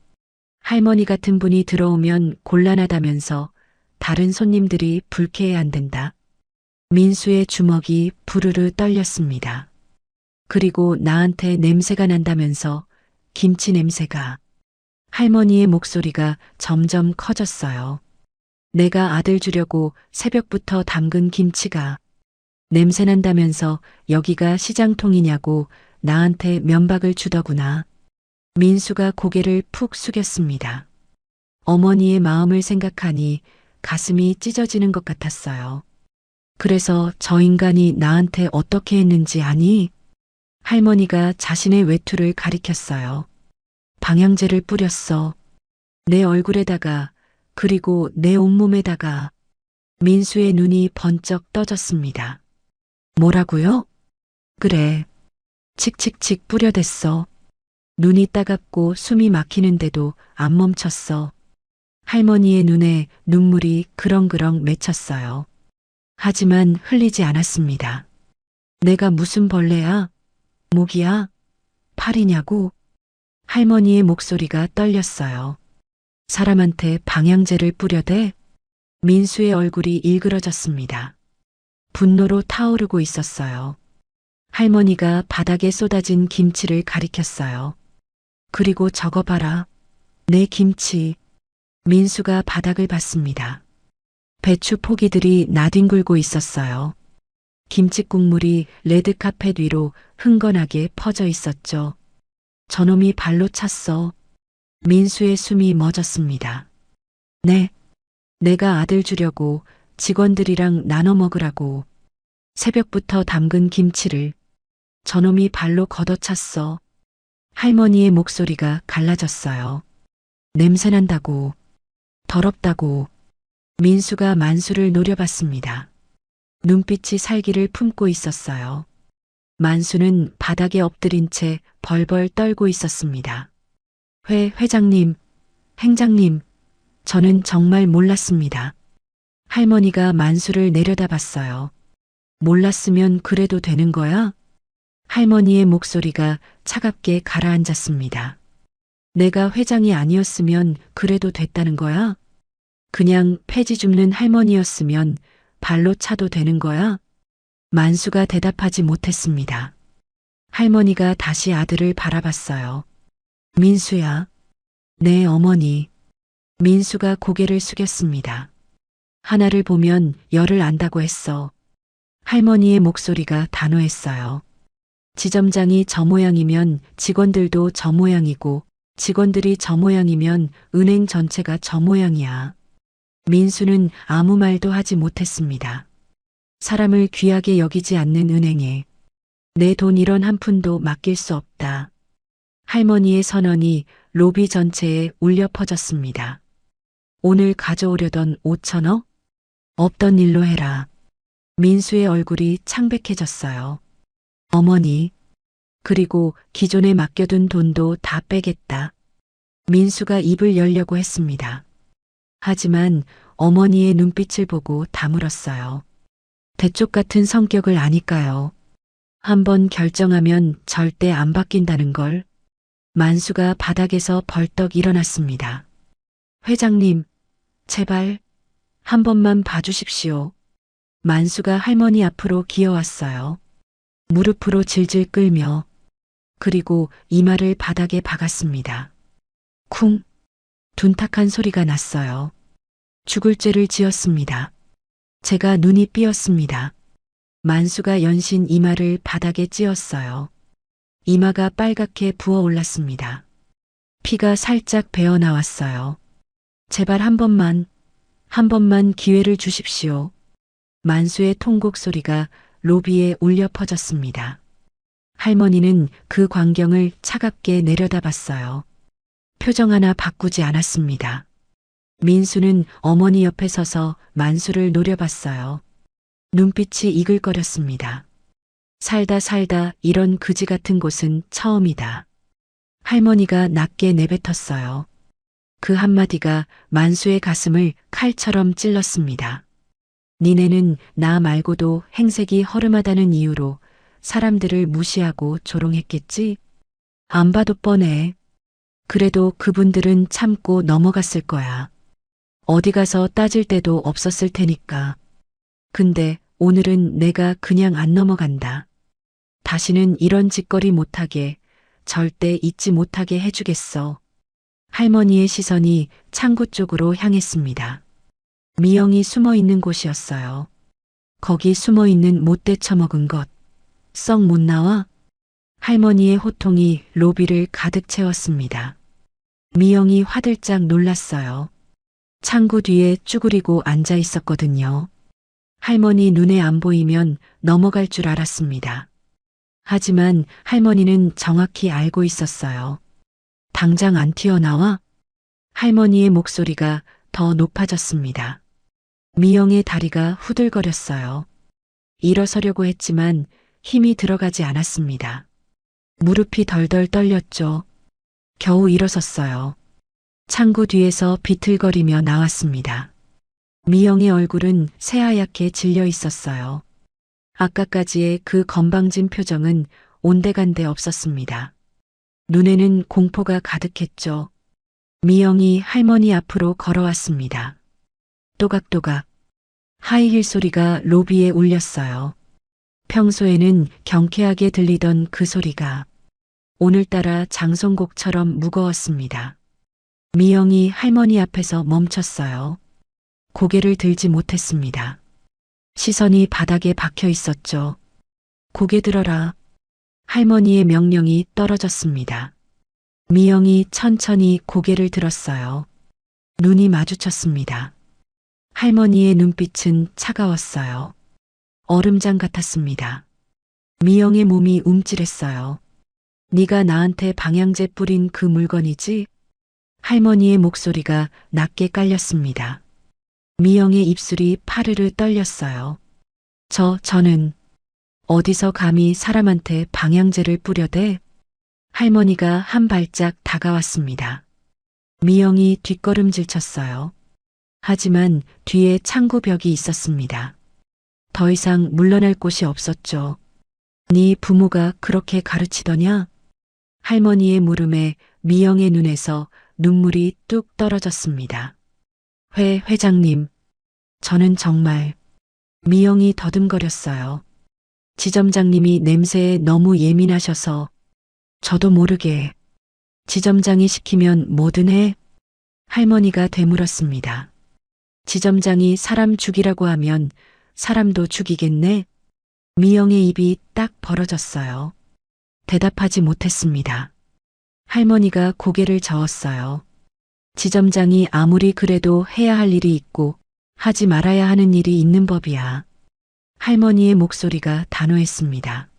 할머니 같은 분이 들어오면 곤란하다면서 다른 손님들이 불쾌해한댄다. 민수의 주먹이 부르르 떨렸습니다. 그리고 나한테 냄새가 난다면서 김치 냄새가. 할머니의 목소리가 점점 커졌어요. 내가 아들 주려고 새벽부터 담근 김치가 냄새 난다면서 여기가 시장통이냐고 나한테 면박을 주더구나. 민수가 고개를 푹 숙였습니다. 어머니의 마음을 생각하니 가슴이 찢어지는 것 같았어요. 그래서 저 인간이 나한테 어떻게 했는지 아니? 할머니가 자신의 외투를 가리켰어요. 방향제를 뿌렸어. 내 얼굴에다가 그리고 내 온몸에다가. 민수의 눈이 번쩍 떠졌습니다. 뭐라고요? 그래. 칙칙칙 뿌려댔어. 눈이 따갑고 숨이 막히는데도 안 멈췄어. 할머니의 눈에 눈물이 그렁그렁 맺혔어요. 하지만 흘리지 않았습니다. 내가 무슨 벌레야? 모기야? 팔이냐고? 할머니의 목소리가 떨렸어요. 사람한테 방향제를 뿌려대? 민수의 얼굴이 일그러졌습니다. 분노로 타오르고 있었어요. 할머니가 바닥에 쏟아진 김치를 가리켰어요. 그리고 저거 봐라. 내 김치. 민수가 바닥을 봤습니다. 배추 포기들이 나뒹굴고 있었어요. 김치 국물이 레드카펫 위로 흥건하게 퍼져 있었죠. 저놈이 발로 찼어. 민수의 숨이 멎었습니다. 네. 내가 아들 주려고 직원들이랑 나눠 먹으라고 새벽부터 담근 김치를 저놈이 발로 걷어찼어. 할머니의 목소리가 갈라졌어요. 냄새난다고. 더럽다고. 민수가 만수를 노려봤습니다. 눈빛이 살기를 품고 있었어요. 만수는 바닥에 엎드린 채 벌벌 떨고 있었습니다. 회장님, 행장님, 저는 정말 몰랐습니다. 할머니가 만수를 내려다봤어요. 몰랐으면 그래도 되는 거야? 할머니의 목소리가 차갑게 가라앉았습니다. 내가 회장이 아니었으면 그래도 됐다는 거야? 그냥 폐지 줍는 할머니였으면 발로 차도 되는 거야? 만수가 대답하지 못했습니다. 할머니가 다시 아들을 바라봤어요. 민수야. 네, 어머니. 민수가 고개를 숙였습니다. 하나를 보면 열을 안다고 했어. 할머니의 목소리가 단호했어요. 지점장이 저 모양이면 직원들도 저 모양이고 직원들이 저 모양이면 은행 전체가 저 모양이야. 민수는 아무 말도 하지 못했습니다. 사람을 귀하게 여기지 않는 은행에 내 돈 1원 한 푼도 맡길 수 없다. 할머니의 선언이 로비 전체에 울려 퍼졌습니다. 오늘 가져오려던 5천억? 없던 일로 해라. 민수의 얼굴이 창백해졌어요. 어머니, 그리고 기존에 맡겨둔 돈도 다 빼겠다. 민수가 입을 열려고 했습니다. 하지만 어머니의 눈빛을 보고 다물었어요. 대쪽 같은 성격을 아니까요. 한번 결정하면 절대 안 바뀐다는 걸. 만수가 바닥에서 벌떡 일어났습니다. 회장님, 제발 한 번만 봐주십시오. 만수가 할머니 앞으로 기어왔어요. 무릎으로 질질 끌며 그리고 이마를 바닥에 박았습니다. 쿵! 둔탁한 소리가 났어요. 죽을 죄를 지었습니다. 제가 눈이 삐었습니다. 만수가 연신 이마를 바닥에 찧었어요. 이마가 빨갛게 부어올랐습니다. 피가 살짝 배어나왔어요. 제발 한 번만 기회를 주십시오. 만수의 통곡 소리가 로비에 울려 퍼졌습니다. 할머니는 그 광경을 차갑게 내려다봤어요. 표정 하나 바꾸지 않았습니다. 민수는 어머니 옆에 서서 만수를 노려봤어요. 눈빛이 이글거렸습니다. 살다 이런 그지 같은 곳은 처음이다. 할머니가 낮게 내뱉었어요. 그 한마디가 만수의 가슴을 칼처럼 찔렀습니다. 니네는 나 말고도 행색이 허름하다는 이유로 사람들을 무시하고 조롱했겠지? 안 봐도 뻔해. 그래도 그분들은 참고 넘어갔을 거야. 어디 가서 따질 데도 없었을 테니까. 근데 오늘은 내가 그냥 안 넘어간다. 다시는 이런 짓거리 못하게, 절대 잊지 못하게 해주겠어. 할머니의 시선이 창구 쪽으로 향했습니다. 미영이 숨어 있는 곳이었어요. 거기 숨어 있는 못돼 처먹은 것. 썩 못 나와? 할머니의 호통이 로비를 가득 채웠습니다. 미영이 화들짝 놀랐어요. 창구 뒤에 쭈그리고 앉아 있었거든요. 할머니 눈에 안 보이면 넘어갈 줄 알았습니다. 하지만 할머니는 정확히 알고 있었어요. 당장 안 튀어나와? 할머니의 목소리가 더 높아졌습니다. 미영의 다리가 후들거렸어요. 일어서려고 했지만 힘이 들어가지 않았습니다. 무릎이 덜덜 떨렸죠. 겨우 일어섰어요. 창구 뒤에서 비틀거리며 나왔습니다. 미영의 얼굴은 새하얗게 질려 있었어요. 아까까지의 그 건방진 표정은 온데간데 없었습니다. 눈에는 공포가 가득했죠. 미영이 할머니 앞으로 걸어왔습니다. 또각또각 하이힐 소리가 로비에 울렸어요. 평소에는 경쾌하게 들리던 그 소리가 오늘따라 장송곡처럼 무거웠습니다. 미영이 할머니 앞에서 멈췄어요. 고개를 들지 못했습니다. 시선이 바닥에 박혀 있었죠. 고개 들어라. 할머니의 명령이 떨어졌습니다. 미영이 천천히 고개를 들었어요. 눈이 마주쳤습니다. 할머니의 눈빛은 차가웠어요. 얼음장 같았습니다. 미영의 몸이 움찔했어요. 네가 나한테 방향제 뿌린 그 물건이지? 할머니의 목소리가 낮게 깔렸습니다. 미영의 입술이 파르르 떨렸어요. 저는 어디서 감히 사람한테 방향제를 뿌려대? 할머니가 한 발짝 다가왔습니다. 미영이 뒷걸음질 쳤어요. 하지만 뒤에 창구벽이 있었습니다. 더 이상 물러날 곳이 없었죠. 네 부모가 그렇게 가르치더냐? 할머니의 물음에 미영의 눈에서 눈물이 뚝 떨어졌습니다. 회장님, 저는 정말... 미영이 더듬거렸어요. 지점장님이 냄새에 너무 예민하셔서 저도 모르게 지점장이 시키면 뭐든 해? 할머니가 되물었습니다. 지점장이 사람 죽이라고 하면 사람도 죽이겠네? 미영의 입이 딱 벌어졌어요. 대답하지 못했습니다. 할머니가 고개를 저었어요. 지점장이 아무리 그래도 해야 할 일이 있고 하지 말아야 하는 일이 있는 법이야. 할머니의 목소리가 단호했습니다.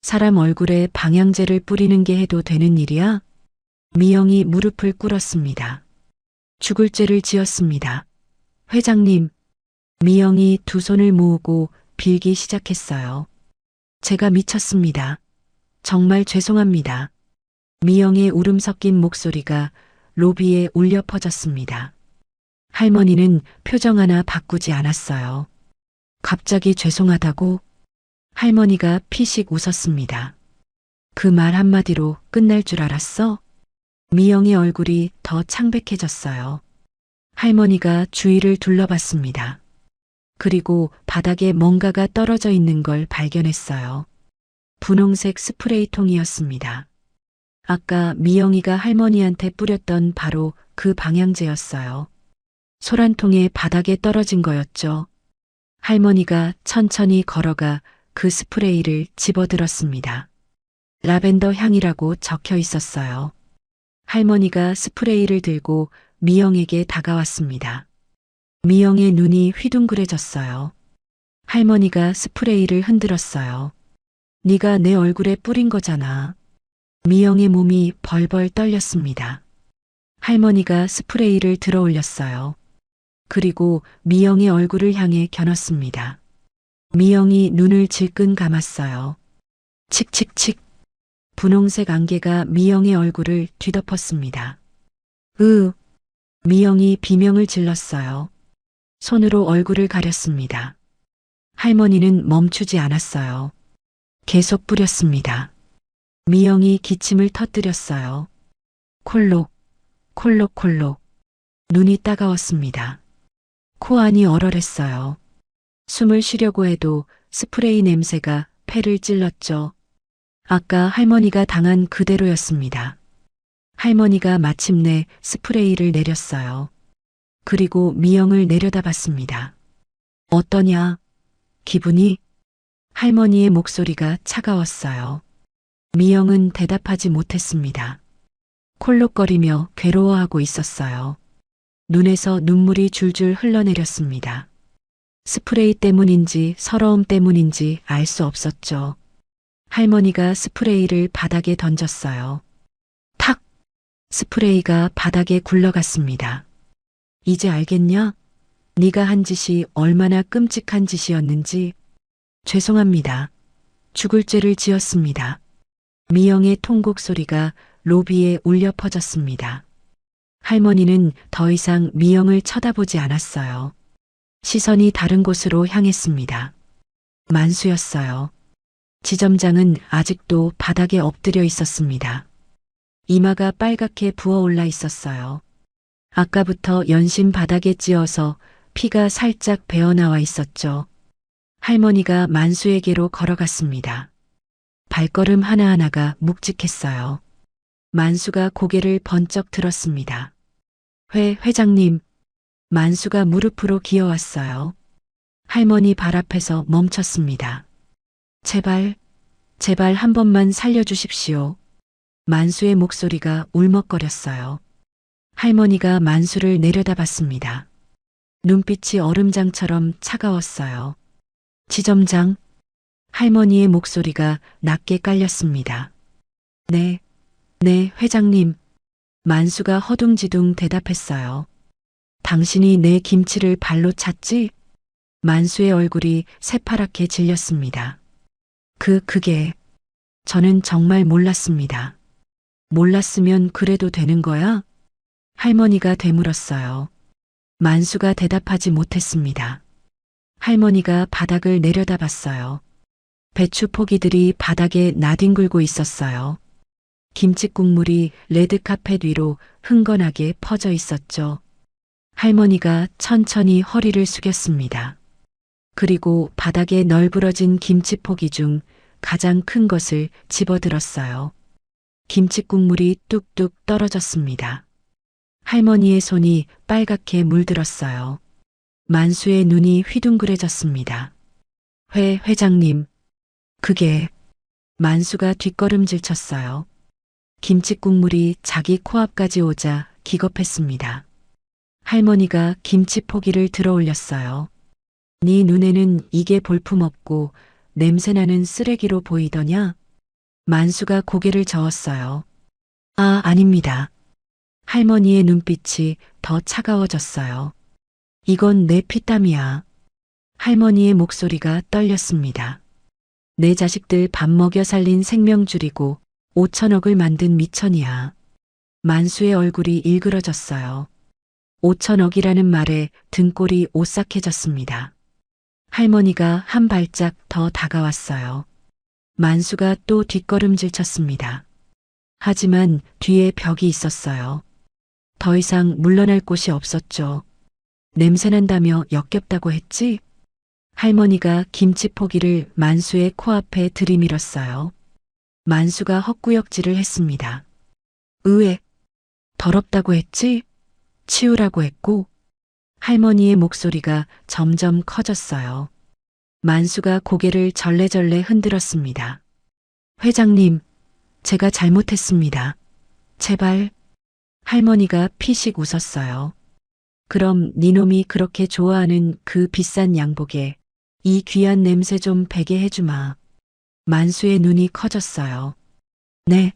사람 얼굴에 방향제를 뿌리는 게 해도 되는 일이야? 미영이 무릎을 꿇었습니다. 죽을 죄를 지었습니다. 회장님, 미영이 두 손을 모으고 빌기 시작했어요. 제가 미쳤습니다. 정말 죄송합니다. 미영의 울음 섞인 목소리가 로비에 울려 퍼졌습니다. 할머니는 표정 하나 바꾸지 않았어요. 갑자기 죄송하다고? 할머니가 피식 웃었습니다. 그 말 한마디로 끝날 줄 알았어? 미영의 얼굴이 더 창백해졌어요. 할머니가 주위를 둘러봤습니다. 그리고 바닥에 뭔가가 떨어져 있는 걸 발견했어요. 분홍색 스프레이통이었습니다. 아까 미영이가 할머니한테 뿌렸던 바로 그 방향제였어요. 소란통에 바닥에 떨어진 거였죠. 할머니가 천천히 걸어가 그 스프레이를 집어들었습니다. 라벤더 향이라고 적혀 있었어요. 할머니가 스프레이를 들고 미영에게 다가왔습니다. 미영의 눈이 휘둥그레졌어요. 할머니가 스프레이를 흔들었어요. 네가 내 얼굴에 뿌린 거잖아. 미영의 몸이 벌벌 떨렸습니다. 할머니가 스프레이를 들어 올렸어요. 그리고 미영의 얼굴을 향해 겨눴습니다. 미영이 눈을 질끈 감았어요. 칙칙칙. 분홍색 안개가 미영의 얼굴을 뒤덮었습니다. 미영이 비명을 질렀어요. 손으로 얼굴을 가렸습니다. 할머니는 멈추지 않았어요. 계속 뿌렸습니다. 미영이 기침을 터뜨렸어요. 콜록, 콜록. 눈이 따가웠습니다. 코 안이 얼얼했어요. 숨을 쉬려고 해도 스프레이 냄새가 폐를 찔렀죠. 아까 할머니가 당한 그대로였습니다. 할머니가 마침내 스프레이를 내렸어요. 그리고 미영을 내려다봤습니다. 어떠냐? 기분이? 할머니의 목소리가 차가웠어요. 미영은 대답하지 못했습니다. 콜록거리며 괴로워하고 있었어요. 눈에서 눈물이 줄줄 흘러내렸습니다. 스프레이 때문인지 서러움 때문인지 알 수 없었죠. 할머니가 스프레이를 바닥에 던졌어요. 탁! 스프레이가 바닥에 굴러갔습니다. 이제 알겠냐? 네가 한 짓이 얼마나 끔찍한 짓이었는지. 죄송합니다. 죽을 죄를 지었습니다. 미영의 통곡 소리가 로비에 울려 퍼졌습니다. 할머니는 더 이상 미영을 쳐다보지 않았어요. 시선이 다른 곳으로 향했습니다. 만수였어요. 지점장은 아직도 바닥에 엎드려 있었습니다. 이마가 빨갛게 부어올라 있었어요. 아까부터 연신 바닥에 찧어서 피가 살짝 배어나와 있었죠. 할머니가 만수에게로 걸어갔습니다. 발걸음 하나하나가 묵직했어요. 만수가 고개를 번쩍 들었습니다. 회장님. 만수가 무릎으로 기어왔어요. 할머니 발 앞에서 멈췄습니다. 제발 한 번만 살려주십시오. 만수의 목소리가 울먹거렸어요. 할머니가 만수를 내려다봤습니다. 눈빛이 얼음장처럼 차가웠어요. 지점장. 할머니의 목소리가 낮게 깔렸습니다. 네, 회장님. 만수가 허둥지둥 대답했어요. 당신이 내 김치를 발로 찼지? 만수의 얼굴이 새파랗게 질렸습니다. 그게 저는 정말 몰랐습니다. 몰랐으면 그래도 되는 거야? 할머니가 되물었어요. 만수가 대답하지 못했습니다. 할머니가 바닥을 내려다봤어요. 배추 포기들이 바닥에 나뒹굴고 있었어요. 김치 국물이 레드카펫 위로 흥건하게 퍼져 있었죠. 할머니가 천천히 허리를 숙였습니다. 그리고 바닥에 널브러진 김치 포기 중 가장 큰 것을 집어들었어요. 김치 국물이 뚝뚝 떨어졌습니다. 할머니의 손이 빨갛게 물들었어요. 만수의 눈이 휘둥그레졌습니다. 회장님. 그게. 만수가 뒷걸음질 쳤어요. 김치 국물이 자기 코앞까지 오자 기겁했습니다. 할머니가 김치 포기를 들어 올렸어요. 네 눈에는 이게 볼품없고 냄새나는 쓰레기로 보이더냐? 만수가 고개를 저었어요. 아닙니다. 할머니의 눈빛이 더 차가워졌어요. 이건 내 피땀이야. 할머니의 목소리가 떨렸습니다. 내 자식들 밥 먹여 살린 생명줄이고 5천억을 만든 미천이야. 만수의 얼굴이 일그러졌어요. 5천억이라는 말에 등골이 오싹해졌습니다. 할머니가 한 발짝 더 다가왔어요. 만수가 또 뒷걸음질 쳤습니다. 하지만 뒤에 벽이 있었어요. 더 이상 물러날 곳이 없었죠. 냄새난다며 역겹다고 했지? 할머니가 김치 포기를 만수의 코앞에 들이밀었어요. 만수가 헛구역질을 했습니다. 더럽다고 했지? 치우라고 했고. 할머니의 목소리가 점점 커졌어요. 만수가 고개를 절레절레 흔들었습니다. 회장님, 제가 잘못했습니다. 제발. 할머니가 피식 웃었어요. 그럼 니놈이 그렇게 좋아하는 그 비싼 양복에 이 귀한 냄새 좀 배게 해주마. 만수의 눈이 커졌어요. 네.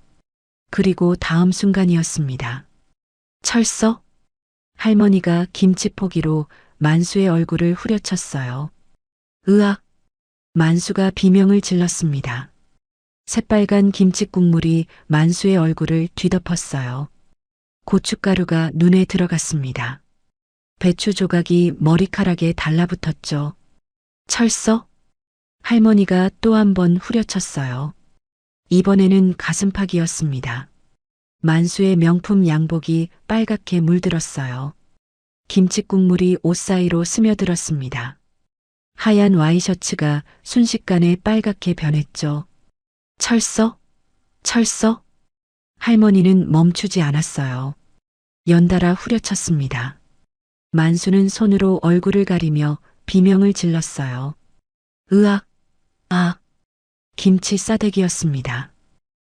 그리고 다음 순간이었습니다. 철서? 할머니가 김치 포기로 만수의 얼굴을 후려쳤어요. 으악! 만수가 비명을 질렀습니다. 새빨간 김치 국물이 만수의 얼굴을 뒤덮었어요. 고춧가루가 눈에 들어갔습니다. 배추 조각이 머리카락에 달라붙었죠. 철서? 할머니가 또 한 번 후려쳤어요. 이번에는 가슴팍이었습니다. 만수의 명품 양복이 빨갛게 물들었어요. 김치 국물이 옷 사이로 스며들었습니다. 하얀 와이셔츠가 순식간에 빨갛게 변했죠. 철서? 할머니는 멈추지 않았어요. 연달아 후려쳤습니다. 만수는 손으로 얼굴을 가리며 비명을 질렀어요. 으악! 김치 싸대기였습니다.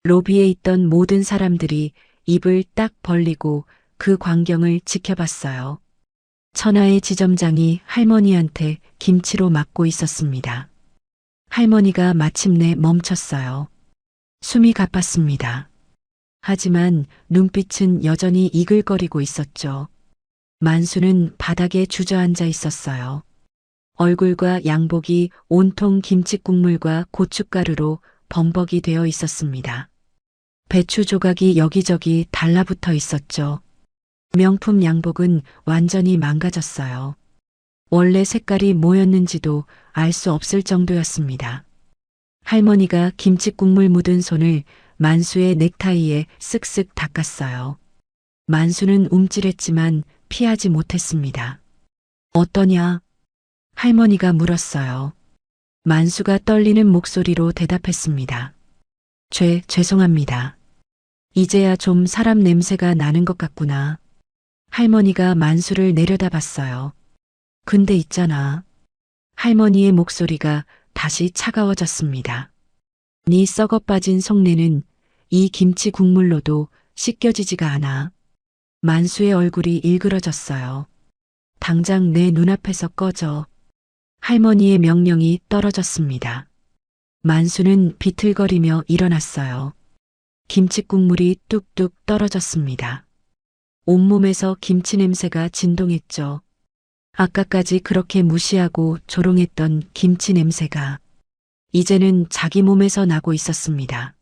로비에 있던 모든 사람들이 입을 딱 벌리고 그 광경을 지켜봤어요. 천하의 지점장이 할머니한테 김치로 맞고 있었습니다. 할머니가 마침내 멈췄어요. 숨이 가팠습니다. 하지만 눈빛은 여전히 이글거리고 있었죠. 만수는 바닥에 주저앉아 있었어요. 얼굴과 양복이 온통 김치 국물과 고춧가루로 범벅이 되어 있었습니다. 배추 조각이 여기저기 달라붙어 있었죠. 명품 양복은 완전히 망가졌어요. 원래 색깔이 뭐였는지도 알 수 없을 정도였습니다. 할머니가 김치국물 묻은 손을 만수의 넥타이에 쓱쓱 닦았어요. 만수는 움찔했지만 피하지 못했습니다. 어떠냐? 할머니가 물었어요. 만수가 떨리는 목소리로 대답했습니다. 죄송합니다. 이제야 좀 사람 냄새가 나는 것 같구나. 할머니가 만수를 내려다봤어요. 근데 있잖아. 할머니의 목소리가 다시 차가워졌습니다. 네 썩어 빠진 속내는 이 김치 국물로도 씻겨지지가 않아. 만수의 얼굴이 일그러졌어요. 당장 내 눈앞에서 꺼져. 할머니의 명령이 떨어졌습니다. 만수는 비틀거리며 일어났어요. 김치국물이 뚝뚝 떨어졌습니다. 온몸에서 김치 냄새가 진동했죠. 아까까지 그렇게 무시하고 조롱했던 김치 냄새가 이제는 자기 몸에서 나고 있었습니다.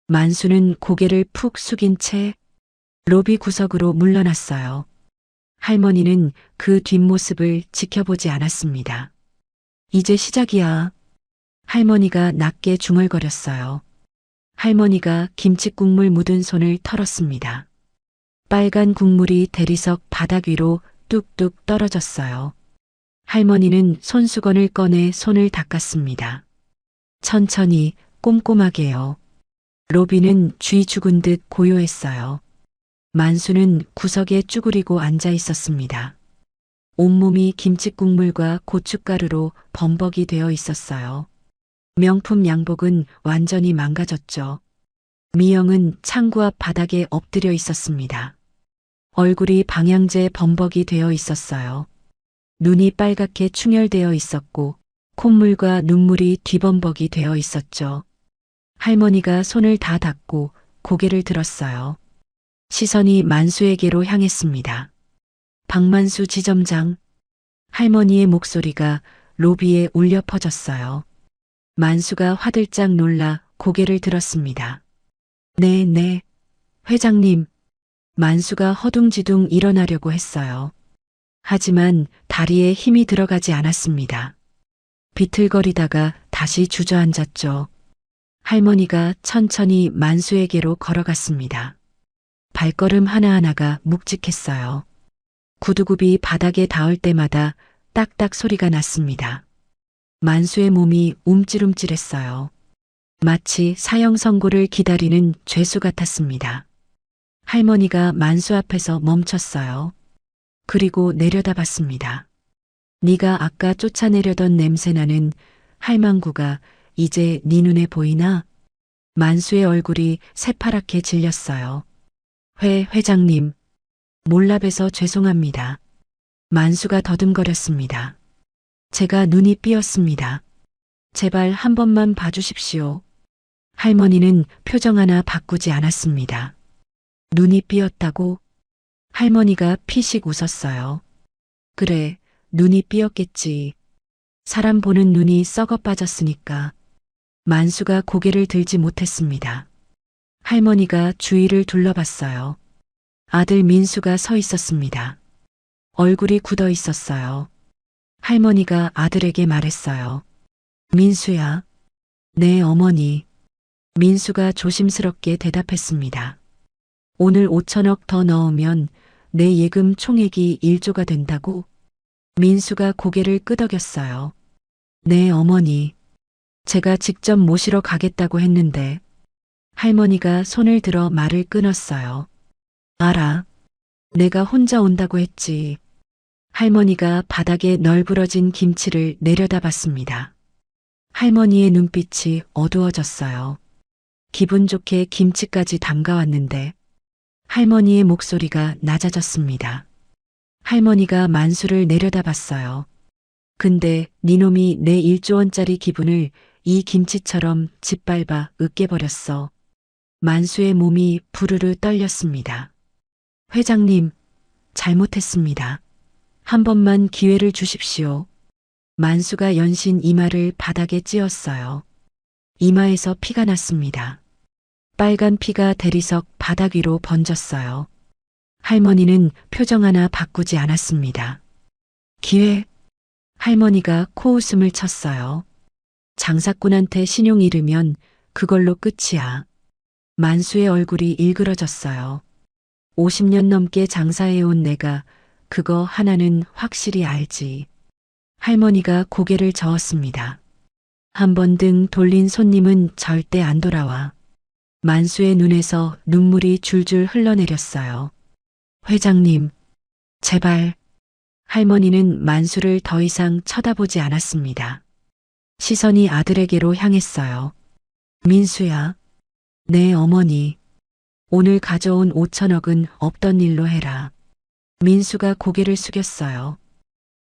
만수는 고개를 푹 숙인 채 로비 구석으로 물러났어요. 할머니는 그 뒷모습을 지켜보지 않았습니다. 이제 시작이야. 할머니가 낮게 중얼거렸어요. 할머니가 김치국물 묻은 손을 털었습니다. 빨간 국물이 대리석 바닥 위로 뚝뚝 떨어졌어요. 할머니는 손수건을 꺼내 손을 닦았습니다. 천천히 꼼꼼하게요. 로비는 쥐 죽은 듯 고요했어요. 만수는 구석에 쭈그리고 앉아 있었습니다. 온몸이 김치국물과 고춧가루로 범벅이 되어 있었어요. 명품 양복은 완전히 망가졌죠. 미영은 창구 앞 바닥에 엎드려 있었습니다. 얼굴이 방향제 범벅이 되어 있었어요. 눈이 빨갛게 충혈되어 있었고 콧물과 눈물이 뒤범벅이 되어 있었죠. 할머니가 손을 다 닦고 고개를 들었어요. 시선이 만수에게로 향했습니다. 박만수 지점장. 할머니의 목소리가 로비에 울려 퍼졌어요. 만수가 화들짝 놀라 고개를 들었습니다. 네, 회장님. 만수가 허둥지둥 일어나려고 했어요. 하지만 다리에 힘이 들어가지 않았습니다. 비틀거리다가 다시 주저앉았죠. 할머니가 천천히 만수에게로 걸어갔습니다. 발걸음 하나하나가 묵직했어요. 구두굽이 바닥에 닿을 때마다 딱딱 소리가 났습니다. 만수의 몸이 움찔움찔했어요. 마치 사형 선고를 기다리는 죄수 같았습니다. 할머니가 만수 앞에서 멈췄어요. 그리고 내려다봤습니다. 네가 아까 쫓아내려던 냄새나는 할망구가 이제 네 눈에 보이나? 만수의 얼굴이 새파랗게 질렸어요. 회장님. 몰라봬서 죄송합니다. 만수가 더듬거렸습니다. 제가 눈이 삐었습니다. 제발 한 번만 봐주십시오. 할머니는 표정 하나 바꾸지 않았습니다. 눈이 삐었다고? 할머니가 피식 웃었어요. 그래, 눈이 삐었겠지. 사람 보는 눈이 썩어 빠졌으니까. 만수가 고개를 들지 못했습니다. 할머니가 주위를 둘러봤어요. 아들 민수가 서 있었습니다. 얼굴이 굳어 있었어요. 할머니가 아들에게 말했어요. 민수야. 네, 어머니. 민수가 조심스럽게 대답했습니다. 오늘 5천억 더 넣으면 내 예금 총액이 1조가 된다고? 민수가 고개를 끄덕였어요. 네, 어머니. 제가 직접 모시러 가겠다고 했는데. 할머니가 손을 들어 말을 끊었어요. 알아. 내가 혼자 온다고 했지. 할머니가 바닥에 널브러진 김치를 내려다봤습니다. 할머니의 눈빛이 어두워졌어요. 기분 좋게 김치까지 담가왔는데 할머니의 목소리가 낮아졌습니다. 할머니가 만수를 내려다봤어요. 근데 니놈이 내 1조 원짜리 기분을 이 김치처럼 짓밟아 으깨버렸어. 만수의 몸이 부르르 떨렸습니다. 회장님, 잘못했습니다. 한 번만 기회를 주십시오. 만수가 연신 이마를 바닥에 찧었어요. 이마에서 피가 났습니다. 빨간 피가 대리석 바닥 위로 번졌어요. 할머니는 표정 하나 바꾸지 않았습니다. 기회? 할머니가 코웃음을 쳤어요. 장사꾼한테 신용 잃으면 그걸로 끝이야. 만수의 얼굴이 일그러졌어요. 50년 넘게 장사해온 내가 그거 하나는 확실히 알지. 할머니가 고개를 저었습니다. 한 번 등 돌린 손님은 절대 안 돌아와. 만수의 눈에서 눈물이 줄줄 흘러내렸어요. 회장님, 제발. 할머니는 만수를 더 이상 쳐다보지 않았습니다. 시선이 아들에게로 향했어요. 민수야, 내 어머니. 오늘 가져온 5천억은 없던 일로 해라. 민수가 고개를 숙였어요.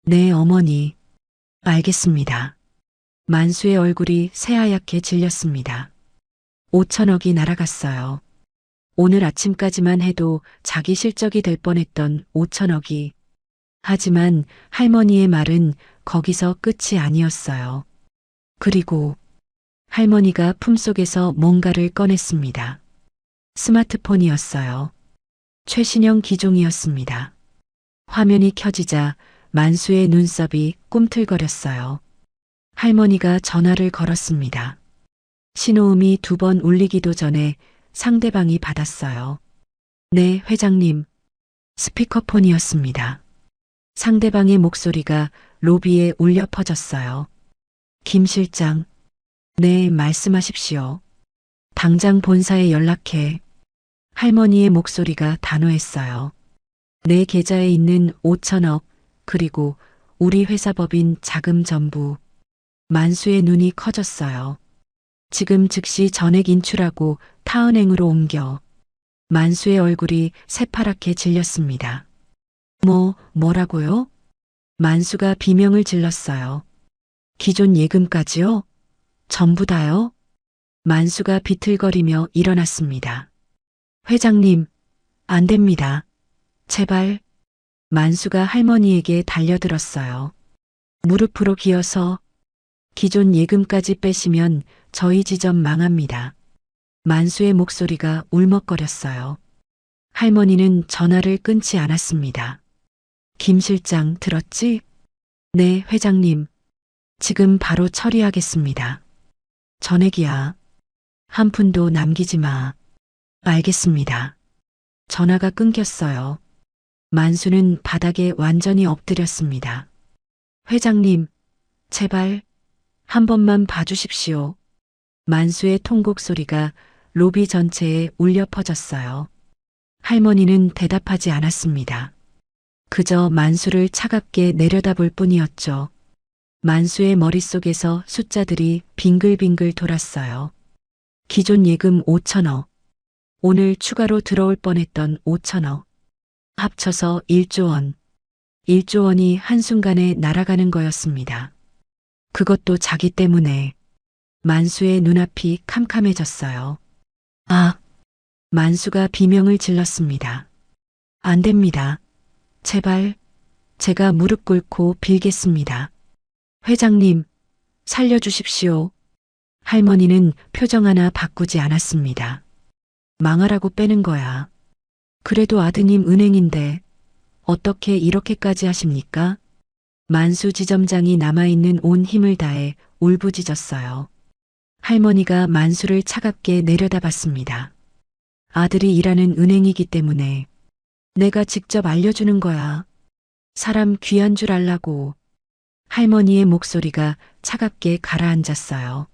네, 어머니. 알겠습니다. 만수의 얼굴이 새하얗게 질렸습니다. 5천억이 날아갔어요. 오늘 아침까지만 해도 자기 실적이 될 뻔했던 5천억이. 하지만 할머니의 말은 거기서 끝이 아니었어요. 그리고 할머니가 품속에서 뭔가를 꺼냈습니다. 스마트폰이었어요. 최신형 기종이었습니다. 화면이 켜지자 만수의 눈썹이 꿈틀거렸어요. 할머니가 전화를 걸었습니다. 신호음이 2번 울리기도 전에 상대방이 받았어요. 네, 회장님. 스피커폰이었습니다. 상대방의 목소리가 로비에 울려 퍼졌어요. 김 실장. 네, 말씀하십시오. 당장 본사에 연락해. 할머니의 목소리가 단호했어요. 내 계좌에 있는 5천억, 그리고 우리 회사 법인 자금 전부. 만수의 눈이 커졌어요. 지금 즉시 전액 인출하고 타은행으로 옮겨. 만수의 얼굴이 새파랗게 질렸습니다. 뭐라고요? 만수가 비명을 질렀어요. 기존 예금까지요? 전부 다요? 만수가 비틀거리며 일어났습니다. 회장님, 안 됩니다. 제발. 만수가 할머니에게 달려들었어요. 무릎으로 기어서 기존 예금까지 빼시면 저희 지점 망합니다. 만수의 목소리가 울먹거렸어요. 할머니는 전화를 끊지 않았습니다. 김 실장 들었지? 네, 회장님. 지금 바로 처리하겠습니다. 전액이야. 한 푼도 남기지 마. 알겠습니다. 전화가 끊겼어요. 만수는 바닥에 완전히 엎드렸습니다. 회장님, 제발 한 번만 봐주십시오. 만수의 통곡 소리가 로비 전체에 울려 퍼졌어요. 할머니는 대답하지 않았습니다. 그저 만수를 차갑게 내려다볼 뿐이었죠. 만수의 머릿속에서 숫자들이 빙글빙글 돌았어요. 기존 예금 5천억. 오늘 추가로 들어올 뻔했던 5천억. 합쳐서 1조 원. 1조 원이 한순간에 날아가는 거였습니다. 그것도 자기 때문에. 만수의 눈앞이 캄캄해졌어요. 아! 만수가 비명을 질렀습니다. 안 됩니다. 제발, 제가 무릎 꿇고 빌겠습니다. 회장님, 살려주십시오. 할머니는 표정 하나 바꾸지 않았습니다. 망하라고 빼는 거야. 그래도 아드님 은행인데 어떻게 이렇게까지 하십니까? 만수 지점장이 남아있는 온 힘을 다해 울부짖었어요. 할머니가 만수를 차갑게 내려다봤습니다. 아들이 일하는 은행이기 때문에 내가 직접 알려주는 거야. 사람 귀한 줄 알라고. 할머니의 목소리가 차갑게 가라앉았어요.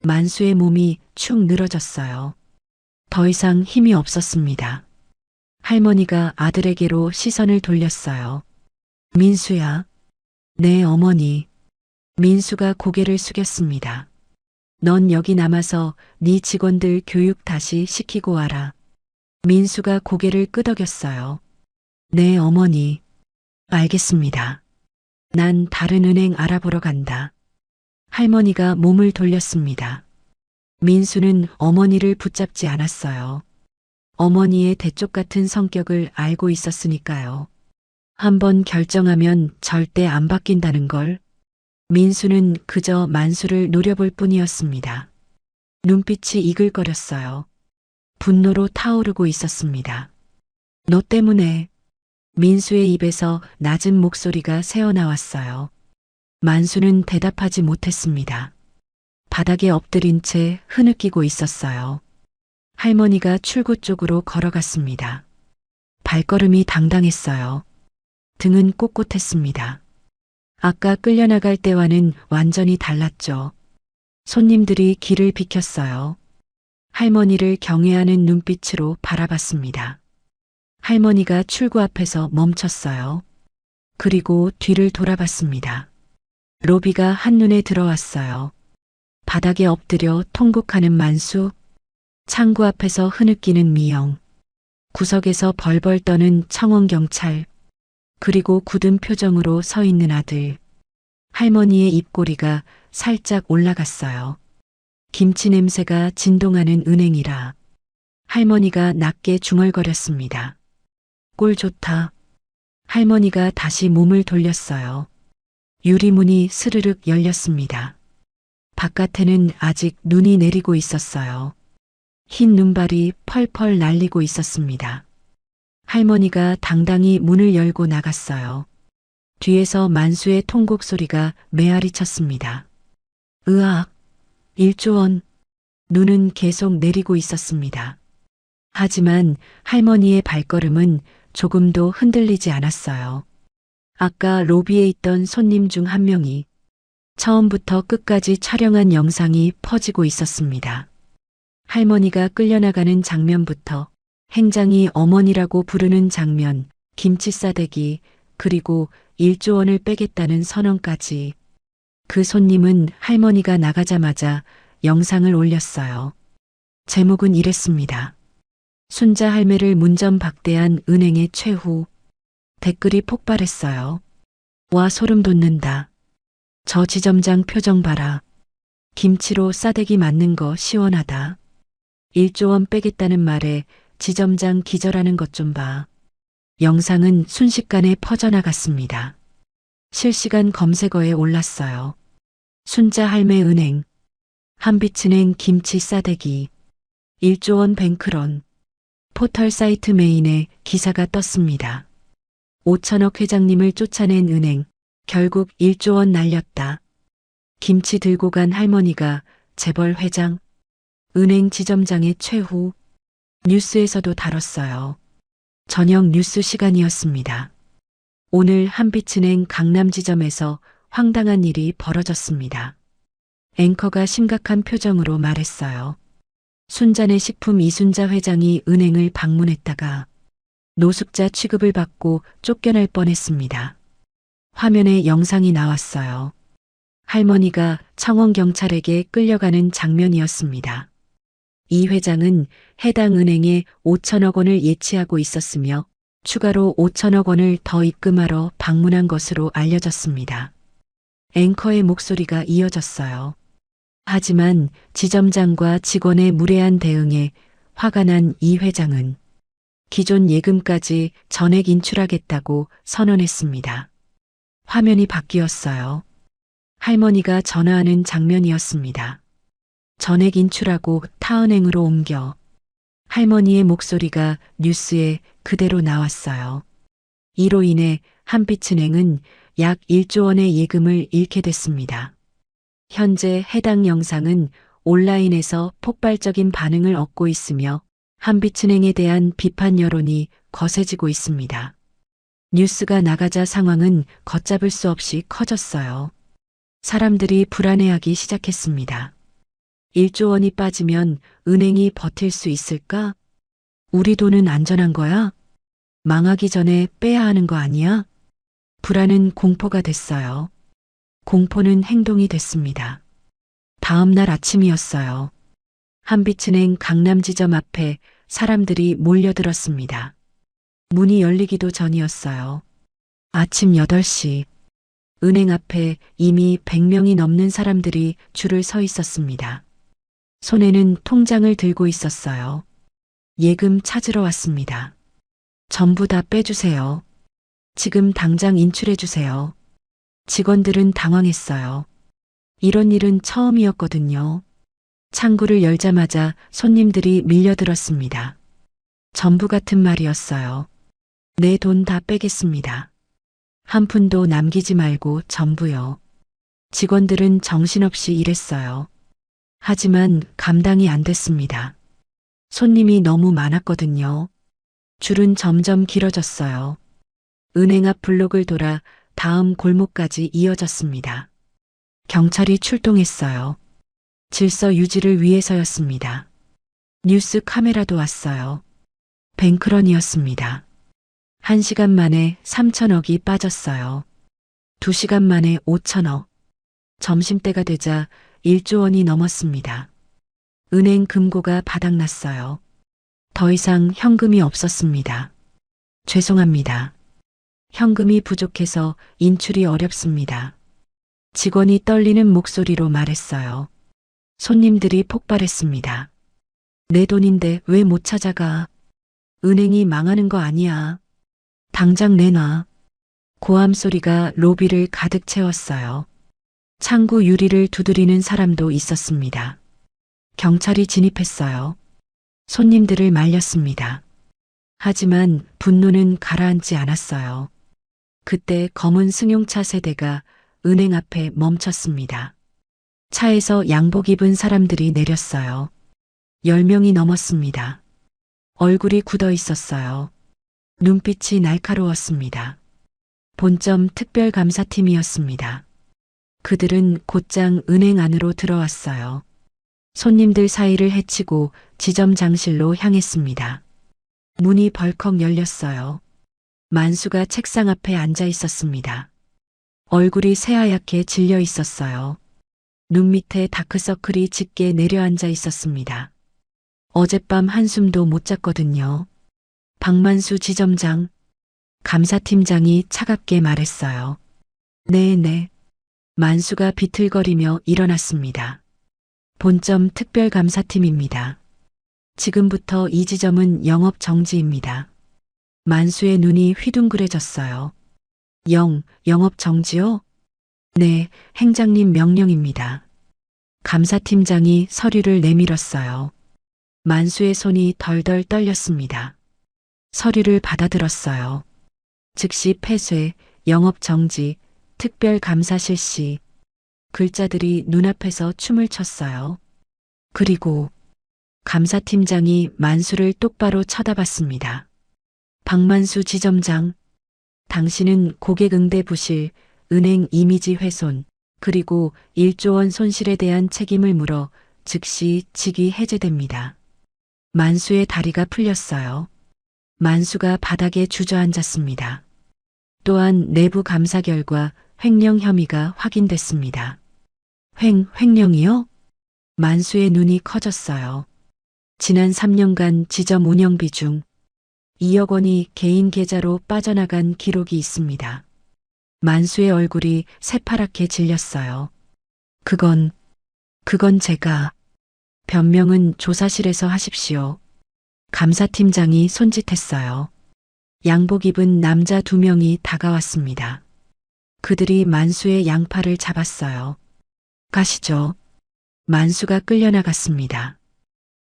만수의 몸이 축 늘어졌어요. 더 이상 힘이 없었습니다. 할머니가 아들에게로 시선을 돌렸어요. 민수야. 네, 어머니. 민수가 고개를 숙였습니다. 넌 여기 남아서 네 직원들 교육 다시 시키고 와라. 민수가 고개를 끄덕였어요. 네, 어머니. 알겠습니다. 난 다른 은행 알아보러 간다. 할머니가 몸을 돌렸습니다. 민수는 어머니를 붙잡지 않았어요. 어머니의 대쪽 같은 성격을 알고 있었으니까요. 한번 결정하면 절대 안 바뀐다는 걸. 민수는 그저 만수를 노려볼 뿐이었습니다. 눈빛이 이글거렸어요. 분노로 타오르고 있었습니다. 너 때문에. 민수의 입에서 낮은 목소리가 새어나왔어요. 만수는 대답하지 못했습니다. 바닥에 엎드린 채 흐느끼고 있었어요. 할머니가 출구 쪽으로 걸어갔습니다. 발걸음이 당당했어요. 등은 꼿꼿했습니다. 아까 끌려나갈 때와는 완전히 달랐죠. 손님들이 길을 비켰어요. 할머니를 경외하는 눈빛으로 바라봤습니다. 할머니가 출구 앞에서 멈췄어요. 그리고 뒤를 돌아봤습니다. 로비가 한눈에 들어왔어요. 바닥에 엎드려 통곡하는 만수, 창구 앞에서 흐느끼는 미영, 구석에서 벌벌 떠는 청원경찰, 그리고 굳은 표정으로 서 있는 아들. 할머니의 입꼬리가 살짝 올라갔어요. 김치 냄새가 진동하는 은행이라. 할머니가 낮게 중얼거렸습니다. 꼴 좋다. 할머니가 다시 몸을 돌렸어요. 유리문이 스르륵 열렸습니다. 바깥에는 아직 눈이 내리고 있었어요. 흰 눈발이 펄펄 날리고 있었습니다. 할머니가 당당히 문을 열고 나갔어요. 뒤에서 만수의 통곡 소리가 메아리 쳤습니다. 으악! 1조 원. 눈은 계속 내리고 있었습니다. 하지만 할머니의 발걸음은 조금도 흔들리지 않았어요. 아까 로비에 있던 손님 중 한 명이 처음부터 끝까지 촬영한 영상이 퍼지고 있었습니다. 할머니가 끌려나가는 장면부터 행장이 어머니라고 부르는 장면, 김치 싸대기, 그리고 1조 원을 빼겠다는 선언까지. 그 손님은 할머니가 나가자마자 영상을 올렸어요. 제목은 이랬습니다. 순자 할매를 문전박대한 은행의 최후. 댓글이 폭발했어요. 와, 소름 돋는다. 저 지점장 표정 봐라. 김치로 싸대기 맞는 거 시원하다. 1조 원 빼겠다는 말에 지점장 기절하는 것 좀 봐. 영상은 순식간에 퍼져나갔습니다. 실시간 검색어에 올랐어요. 순자 할매 은행, 한빛은행 김치 싸대기, 1조 원 뱅크런. 포털 사이트 메인에 기사가 떴습니다. 5천억 회장님을 쫓아낸 은행, 결국 1조 원 날렸다. 김치 들고 간 할머니가 재벌 회장, 은행 지점장의 최후. 뉴스에서도 다뤘어요. 저녁 뉴스 시간이었습니다. 오늘 한빛은행 강남지점에서 황당한 일이 벌어졌습니다. 앵커가 심각한 표정으로 말했어요. 순자네 식품 이순자 회장이 은행을 방문했다가 노숙자 취급을 받고 쫓겨날 뻔했습니다. 화면에 영상이 나왔어요. 할머니가 청원경찰에게 끌려가는 장면이었습니다. 이 회장은 해당 은행에 5천억 원을 예치하고 있었으며 추가로 5천억 원을 더 입금하러 방문한 것으로 알려졌습니다. 앵커의 목소리가 이어졌어요. 하지만 지점장과 직원의 무례한 대응에 화가 난 이 회장은 기존 예금까지 전액 인출하겠다고 선언했습니다. 화면이 바뀌었어요. 할머니가 전화하는 장면이었습니다. 전액 인출하고 타은행으로 옮겨. 할머니의 목소리가 뉴스에 그대로 나왔어요. 이로 인해 한빛은행은 약 1조 원의 예금을 잃게 됐습니다. 현재 해당 영상은 온라인에서 폭발적인 반응을 얻고 있으며 한빛은행에 대한 비판 여론이 거세지고 있습니다. 뉴스가 나가자 상황은 걷잡을 수 없이 커졌어요. 사람들이 불안해하기 시작했습니다. 1조 원이 빠지면 은행이 버틸 수 있을까? 우리 돈은 안전한 거야? 망하기 전에 빼야 하는 거 아니야? 불안은 공포가 됐어요. 공포는 행동이 됐습니다. 다음 날 아침이었어요. 한빛은행 강남지점 앞에 사람들이 몰려들었습니다. 문이 열리기도 전이었어요. 아침 8시. 은행 앞에 이미 100명이 넘는 사람들이 줄을 서 있었습니다. 손에는 통장을 들고 있었어요. 예금 찾으러 왔습니다. 전부 다 빼주세요. 지금 당장 인출해 주세요. 직원들은 당황했어요. 이런 일은 처음이었거든요. 창구를 열자마자 손님들이 밀려들었습니다. 전부 같은 말이었어요. 내 돈 다 빼겠습니다. 한 푼도 남기지 말고 전부요. 직원들은 정신없이 일했어요. 하지만 감당이 안 됐습니다. 손님이 너무 많았거든요. 줄은 점점 길어졌어요. 은행 앞 블록을 돌아 다음 골목까지 이어졌습니다. 경찰이 출동했어요. 질서 유지를 위해서였습니다. 뉴스 카메라도 왔어요. 뱅크런이었습니다. 1시간 만에 3천억이 빠졌어요. 2시간 만에 5천억. 점심때가 되자 1조 원이 넘었습니다. 은행 금고가 바닥났어요. 더 이상 현금이 없었습니다. 죄송합니다. 현금이 부족해서 인출이 어렵습니다. 직원이 떨리는 목소리로 말했어요. 손님들이 폭발했습니다. 내 돈인데 왜 못 찾아가? 은행이 망하는 거 아니야. 당장 내놔. 고함 소리가 로비를 가득 채웠어요. 창구 유리를 두드리는 사람도 있었습니다. 경찰이 진입했어요. 손님들을 말렸습니다. 하지만 분노는 가라앉지 않았어요. 그때 검은 승용차 세대가 은행 앞에 멈췄습니다. 차에서 양복 입은 사람들이 내렸어요. 10명이 넘었습니다. 얼굴이 굳어 있었어요. 눈빛이 날카로웠습니다. 본점 특별감사팀이었습니다. 그들은 곧장 은행 안으로 들어왔어요. 손님들 사이를 헤치고 지점장실로 향했습니다. 문이 벌컥 열렸어요. 만수가 책상 앞에 앉아 있었습니다. 얼굴이 새하얗게 질려 있었어요. 눈 밑에 다크서클이 짙게 내려앉아 있었습니다. 어젯밤 한숨도 못 잤거든요. 박만수 지점장, 감사팀장이 차갑게 말했어요. 네. 만수가 비틀거리며 일어났습니다. 본점 특별감사팀입니다. 지금부터 이 지점은 영업 정지입니다. 만수의 눈이 휘둥그레졌어요. 영업 정지요? 네, 행장님 명령입니다. 감사팀장이 서류를 내밀었어요. 만수의 손이 덜덜 떨렸습니다. 서류를 받아들었어요. 즉시 폐쇄, 영업 정지, 특별 감사 실시. 글자들이 눈앞에서 춤을 췄어요. 그리고 감사팀장이 만수를 똑바로 쳐다봤습니다. 박만수 지점장, 당신은 고객 응대 부실, 은행 이미지 훼손, 그리고 1조 원 손실에 대한 책임을 물어 즉시 직위 해제됩니다. 만수의 다리가 풀렸어요. 만수가 바닥에 주저앉았습니다. 또한 내부 감사 결과 횡령 혐의가 확인됐습니다. 횡령이요? 만수의 눈이 커졌어요. 지난 3년간 지점 운영비 중 2억 원이 개인 계좌로 빠져나간 기록이 있습니다. 만수의 얼굴이 새파랗게 질렸어요. 그건 제가. 변명은 조사실에서 하십시오. 감사팀장이 손짓했어요. 양복 입은 남자 2명이 다가왔습니다. 그들이 만수의 양팔을 잡았어요. 가시죠. 만수가 끌려나갔습니다.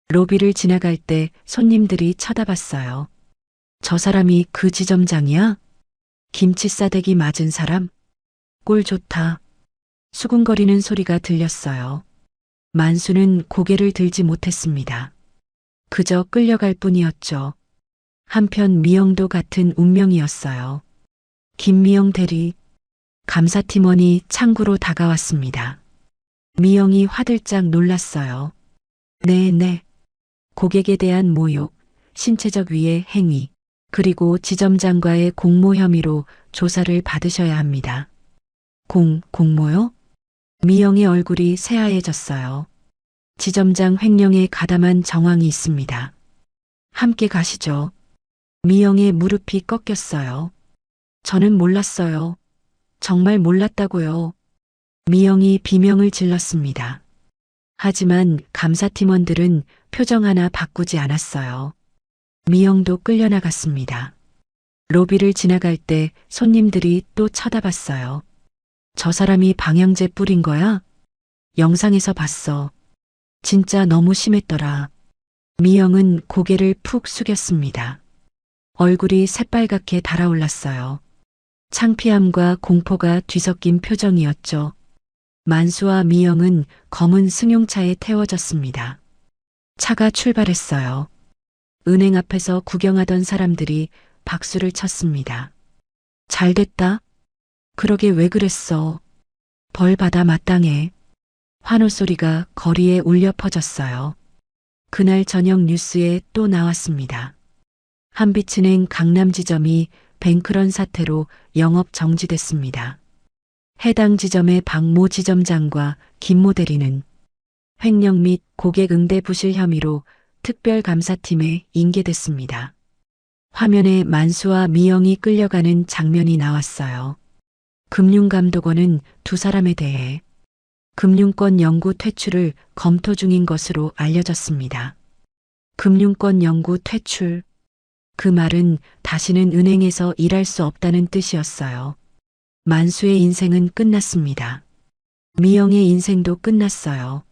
로비를 지나갈 때 손님들이 쳐다봤어요. 저 사람이 그 지점장이야? 김치 싸대기 맞은 사람? 꼴 좋다. 수군거리는 소리가 들렸어요. 만수는 고개를 들지 못했습니다. 그저 끌려갈 뿐이었죠. 한편 미영도 같은 운명이었어요. 김미영 대리, 감사팀원이 창구로 다가왔습니다. 미영이 화들짝 놀랐어요. 네. 고객에 대한 모욕, 신체적 위해 행위, 그리고 지점장과의 공모 혐의로 조사를 받으셔야 합니다. 공모요? 미영의 얼굴이 새하얘졌어요. 지점장 횡령에 가담한 정황이 있습니다. 함께 가시죠. 미영의 무릎이 꺾였어요. 저는 몰랐어요. 정말 몰랐다고요. 미영이 비명을 질렀습니다. 하지만 감사팀원들은 표정 하나 바꾸지 않았어요. 미영도 끌려나갔습니다. 로비를 지나갈 때 손님들이 또 쳐다봤어요. 저 사람이 방향제 뿌린 거야? 영상에서 봤어. 진짜 너무 심했더라. 미영은 고개를 푹 숙였습니다. 얼굴이 새빨갛게 달아올랐어요. 창피함과 공포가 뒤섞인 표정이었죠. 만수와 미영은 검은 승용차에 태워졌습니다. 차가 출발했어요. 은행 앞에서 구경하던 사람들이 박수를 쳤습니다. 잘 됐다. 그러게 왜 그랬어. 벌 받아 마땅해. 환호 소리가 거리에 울려 퍼졌어요. 그날 저녁 뉴스에 또 나왔습니다. 한빛은행 강남 지점이 뱅크런 사태로 영업 정지됐습니다. 해당 지점의 박모 지점장과 김모 대리는 횡령 및 고객 응대 부실 혐의로 특별감사팀에 인계됐습니다. 화면에 만수와 미영이 끌려가는 장면이 나왔어요. 금융감독원은 두 사람에 대해 금융권 영구 퇴출을 검토 중인 것으로 알려졌습니다. 금융권 영구 퇴출. 그 말은 다시는 은행에서 일할 수 없다는 뜻이었어요. 만수의 인생은 끝났습니다. 미영의 인생도 끝났어요.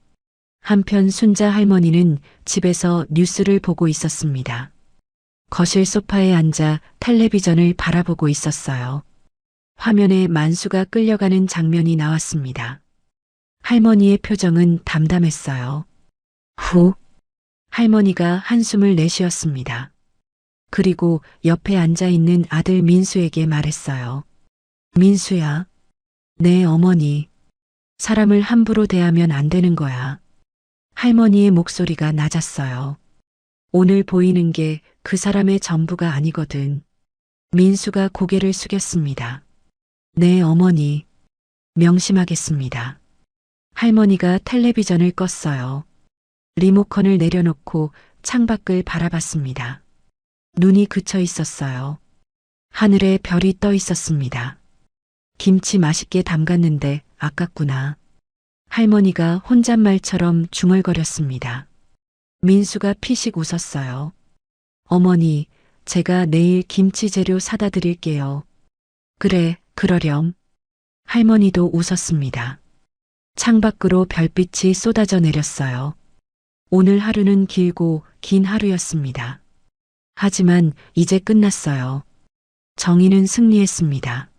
한편 순자 할머니는 집에서 뉴스를 보고 있었습니다. 거실 소파에 앉아 텔레비전을 바라보고 있었어요. 화면에 만수가 끌려가는 장면이 나왔습니다. 할머니의 표정은 담담했어요. 후. 할머니가 한숨을 내쉬었습니다. 그리고 옆에 앉아 있는 아들 민수에게 말했어요. 민수야, 내 어머니. 사람을 함부로 대하면 안 되는 거야. 할머니의 목소리가 낮았어요. 오늘 보이는 게 그 사람의 전부가 아니거든. 민수가 고개를 숙였습니다. 내 어머니. 명심하겠습니다. 할머니가 텔레비전을 껐어요. 리모컨을 내려놓고 창밖을 바라봤습니다. 눈이 그쳐 있었어요. 하늘에 별이 떠 있었습니다. 김치 맛있게 담갔는데 아깝구나. 할머니가 혼잣말처럼 중얼거렸습니다. 민수가 피식 웃었어요. 어머니, 제가 내일 김치 재료 사다 드릴게요. 그래, 그러렴. 할머니도 웃었습니다. 창밖으로 별빛이 쏟아져 내렸어요. 오늘 하루는 길고 긴 하루였습니다. 하지만 이제 끝났어요. 정의는 승리했습니다.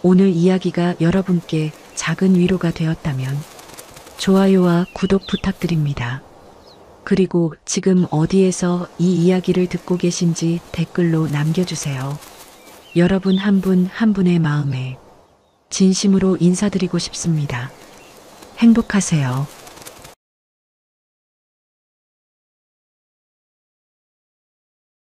오늘 이야기가 여러분께 작은 위로가 되었다면 좋아요와 구독 부탁드립니다. 그리고 지금 어디에서 이 이야기를 듣고 계신지 댓글로 남겨주세요. 여러분 한 분 한 분의 마음에 진심으로 인사드리고 싶습니다. 행복하세요.